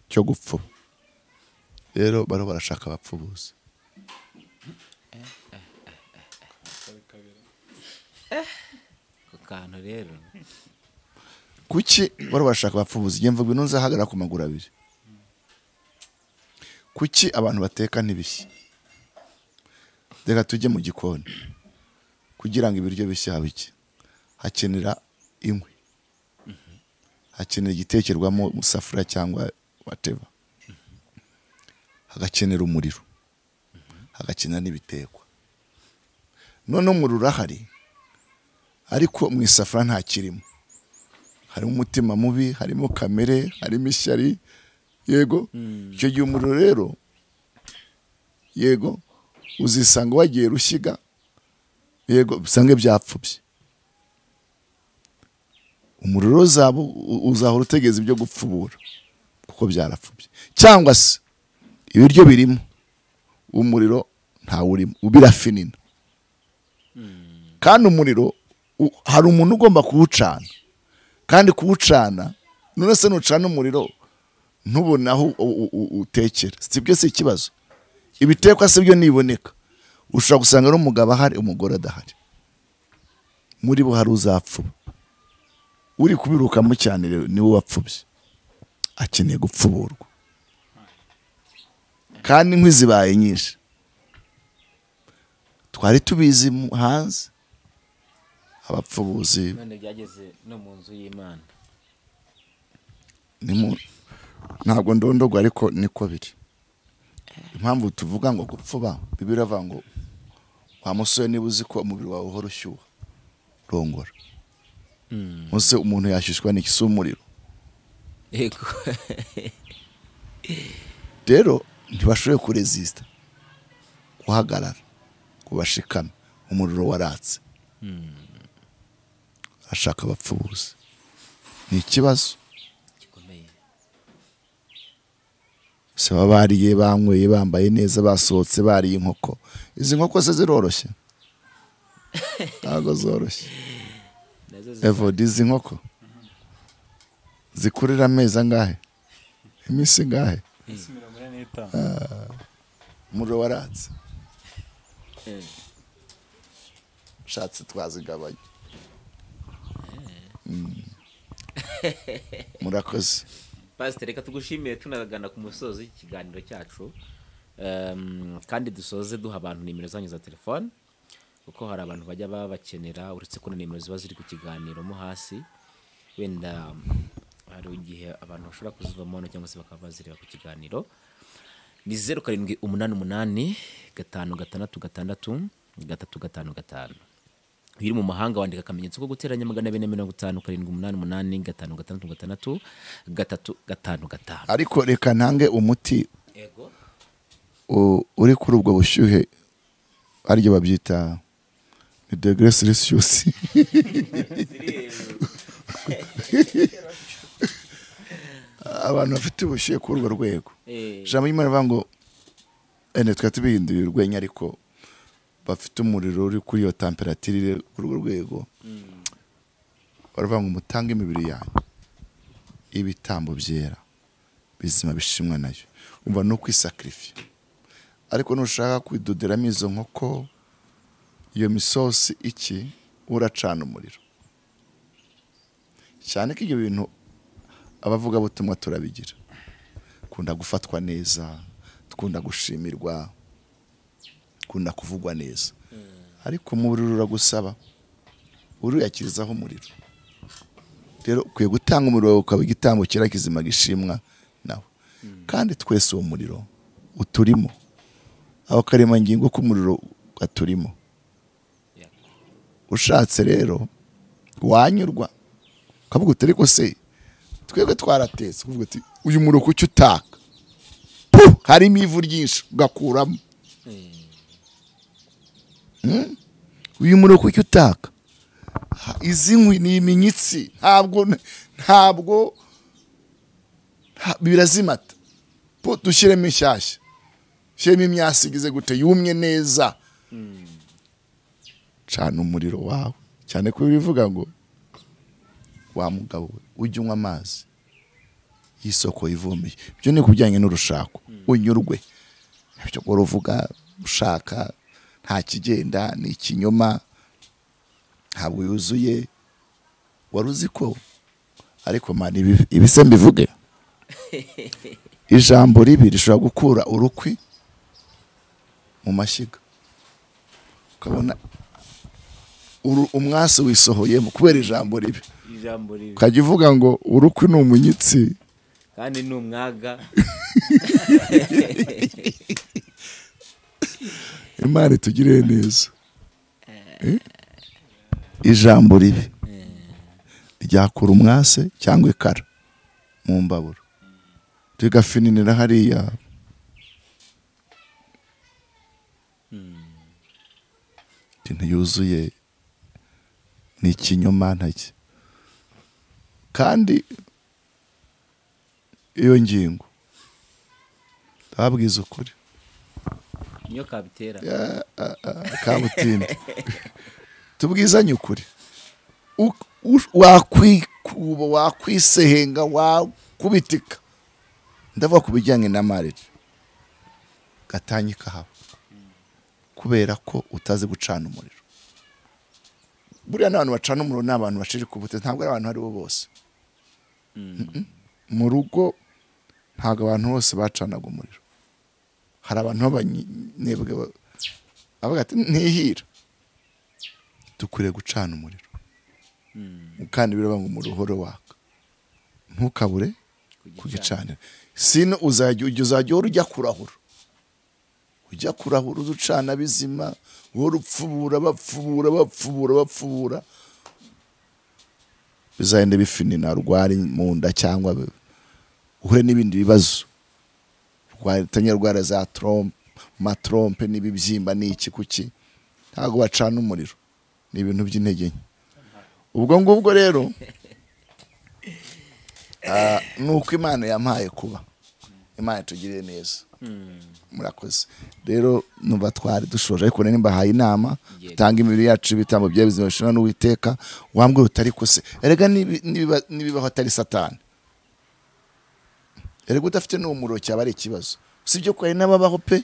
cyo gupfuba. Rero barashaka abapfubuzi. Kantu rero kuki barashaka abapfubuzi? Ngiye mvuga inunza hagara ku maguru abiri. Kuki abantu bateka ntibishye? Reka tujye mu gikoni, kugira ngo ibiryo bishye habiki hakenera inkwi, hakenera igitekerwamo musafura cyangwa whatever, hagakenera umuriro, hagakenera n'ibitekwa. None umuriro urahari, ariko mu isafura nta kirimo. Harimo umutima mubi, harimo kamere, harimo ishyari. Yego, icyo gihe umuriro rero, yego, uzisanga wagiye rushyiga, yego, bisange byapfubye. Umuriro uzahora utegeza ibyo gupfubura, kuko byarapfubye, cyangwa se ibiryo birimo umuriro ntawe urimo ubirafinina, kandi umuriro hari umuntu ugomba kuwucana, kandi kuwucana none se nucana umuriro ntubone aho utekera, sibyo si ikibazo. Ibitekwa se byo niboneka, ushobora gusanga ari umugabo ahari umugore adahari, muri bo hari uzapfuba, uri kubirukamo cyane rero niwe wapfubye, akeneye gupfuburwa, kandi inkwi zibaye nyinshi. Twari tubizi hanze abapfubuzi none byageze no mu nzu y'Imana. Ntabwo ndondogwa ariko niko biri. Impamvu tuvuga ngo gupfuba, Bibiliya iravuga ngo wa musore niba uzi ko umubiri wawe uhora ushyuha rongora. Muse umuntu yashyushywa n'iki umuriro. Yego. Rero ntibashoboye kuresista, guhagarara, kubashikana, umuriro waratse. Ashaka abapfubuzi, ni ikibazo gikomeye. Se babariye, banyweye, bambaye neza, basohotse, bariye inkoko. Izi nkoko se ziroroshye? Ntabwo zoroshye. Evo dizi nkoko zikurira amezi angahe, iminsi ingahe? Umuriro waratse. Shatse twazigabanya. Murakoze. Pastor, reka tugushimire tunagana ku musozi ikiganiro cyacu, kandi dusoze duha abantu nimero zanyu za telefone, kuko hari abantu bajya babakenera, uretse ko nimero ziba ziri ku kiganiro mo hasi, wenda hari igihe abantu bashobora kuzivamo cyangwa se bakaba bazireba ku kiganiro. Ni 0788 566 355. Biri mu mahanga wandika akamenyetso ko guteranya 450 788 566 Ariko reka ntange umuti. Yego. Uri kuri ubwo bushyuhe aryo babyita ni degré Celsius. Abantu bafite ubushyuhe kuri urwo rwego. Jambo y'Imana bavuga ngo twa tubihinduye urwenya, ariko bafite umuriro uri kuri iyo temperature kuri urwo rwego. Baravuga ngo mutange imibiri yanyu ibitambo byera bizima bishimwa nayo. Umva no kwisacrifice. Ariko nushaka kwidoderamo izo nkoko, iyo misosi iki, uracana umuriro. Cyane ko ibyo bintu abavuga butumwa turabigira. Kunda gufatwa neza, tukunda gushimirwa, kunda kuvugwa neza. Ariko umuriro uragusaba, uruyakirizaho umuriro. Rero ukwiye gutanga umuriro ukaba igitambo kira kizima gishimwa nawe. Kandi twese uwo muriro uturimo. Aho karema ngingo ko umuriro gaturimo. Ushatse rero wanyurwa, kavuga uti ariko se twebwe twaratetse, kuvuga ati uyu muriro kuki utaka, harimo ivu ryinshi ugakuramo. Uyu muriro kuki utaka, izi nkwi ni iminyitsi, ntabwo birazimata, dushyiremo inshyashya, shyiremo imyasi igize gute yumye neza. Cana umuriro wawe, cyane ko bivuga ngo wa mugabo we ujye unywa amazi y'isoko ivumiye. Ibyo ni kubijyanye n'urushako, unyurwe. Ibyo ngo ruvuga ushaka nta kigenda, ni ikinyoma, ntabwo yuzuye. Waruzi ko ariko mani ibise mbivuge, ijambo ribi rishobora gukura urukwi mu mashyiga, ukabona umwasi wisohoyemo kubera ijambo ribi. Ukajya uvuga ngo urukwi ni umunyitsi kandi ni umwaga. Imana itugirire neza. Ijambo ribi ryakura umwase cyangwa ikara mu mbabura, rigafininira hariya. Ntiyuzuye, ni ikinyoma ntacyo. Kandi iyo ngingo ndababwiza ukuri niyo kabitera kabutinde tubwizanye ukuri wakwisehenga wakubitika ndavuga ku bijyanye na marriage gatanyika haba kubera ko utazi gucana umuriro. Buriya n'abantu bacana umuriro n'abantu bashirika ubute, ntabwo ari abantu ari bo bose. Mu rugo ntabwo abantu bose bacanaga umuriro. Hari abantu b'abanebwe avuga ati ntihira, dukwiriye gucana umuriro kandi biraba ngo umuruhoro waka ntukabure kugicanira. Sino uzajya urujya kurahura, ujya kurahura uducana bizima, wowe upfubura bapfubura bizagenda bifinina rwari mu nda cyangwa uhure n'ibindi bibazo rwara za matrompe n'ibibyimba n'iki kuki ntago bacana umuriro, ni ibintu by'intege nke. Ubwo ngubwo rero nuko Imana yampaye kuba, Imana tugiriye neza. Murakoze rero numva twari dushoje, ariko nimba haye inama tanga imibiri yacu bitambo by'abizima bishana n'Uwiteka wambwe utari kose. Erega nibibaho atari Satani, erega udafite n'umuro cyaba ari ikibazo. Sibyo ko ari n'ababaho pe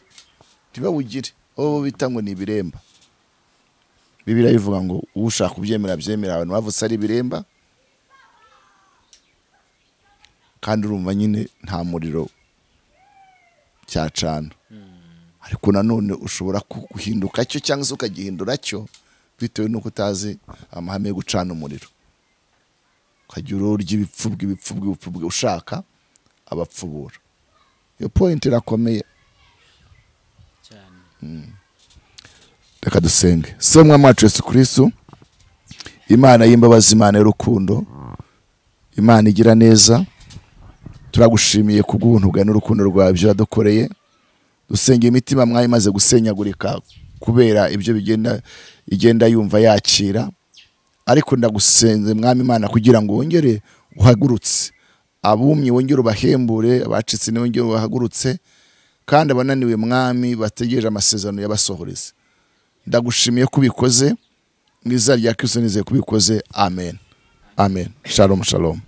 ntibawugire, abo bita ngo ni ibiremba. Bibiliya ivuga ngo ushaka kubyemera byemera, abantu bavutse ari ibiremba, kandi urumva nyine nta muriro cyacana. Ariko nanone ushobora guhinduka cyo cyangwa se ukagihindura cyo bitewe nuko utazi amahame yo gucana umuriro. Ukagira ururya ibipfubwe ushaka abapfubura. Iyo point irakomeye cyane. Reka dusenge. So mwami wacu Yesu Kristo, Imana y'imbabazi, Imana y'urukundo, Imana igira neza, turagushimiye kubw'ubuntu bwawe n'urukundo rwawe byo wadukoreye. Dusengeye imitima mwayi maze gusenyagurika kubera ibyo igenda yumva yakira, ariko ndagusenze mwami Imana kugira ngo wongere uhagurutse abumye, wongere ubahembure, abacitse wongere ubahagurutse, kandi abananiwe mwami bategereje amasezerano yabasohoreze. Ndagushimiye kubikoze mu izina rya Kristo, nizeye kubikoze. Amen. Amen. Shalom shalom.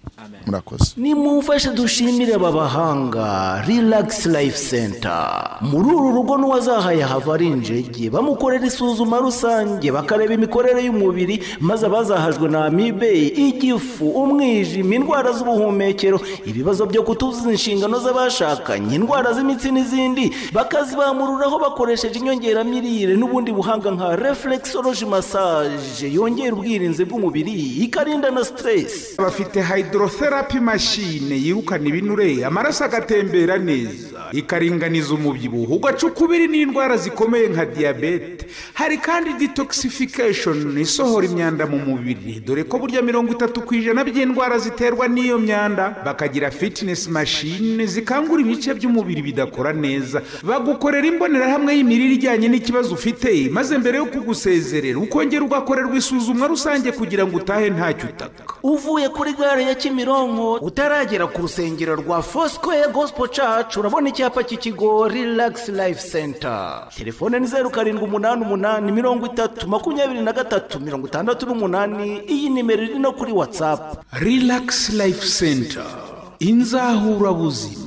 Murakoze. Nimumfashe dushimire aba bahanga Relax Life Center. Muri uru rugo n'uwazahaye hava ari injege, bamukorera isuzuma rusange bakareba imikorere y'umubiri, maze abazahajwe na amibe, igifu, umwijima, indwara z'ubuhumekero, ibibazo byo kutuzuza inshingano z'abashakanye, indwara z'imitsi n'izindi, bakazibamururaho bakoresheje inyongeramirire n'ubundi buhanga nka reflexology massage yongera ubwirinzi bw'umubiri ikarinda na stress. Bafite hydrotherapy machine yirukana ibinure, amaraso agatembera neza, ikaringaniza umubyibuho, ugacukubiri n'indwara zikomeye nka diabete. Hari kandi detoxification isohora imyanda mu mubiri, dore ko burya 30% by'indwara ziterwa n'iyo myanda. Bakagira fitness machine zikangura ibice by'umubiri bidakora neza, bagukorera imbonerahamwe y'imirire ijyanye n'ikibazo ufite, maze mbere yo kugusezerera ukongera ugakorerwa isuzumwa rusange kugira ngo utahe ntacyo utaka. Uvuye kuri gare ya Kimironko utaragera ku rusengero rwa Foursquare Gospel Church, urabona icyapa cy'ikigo Relax Life Center. Telefone ni 0788302368. Iyi nimero iri no kuri WhatsApp. Relax Life Center, inzahura buzima.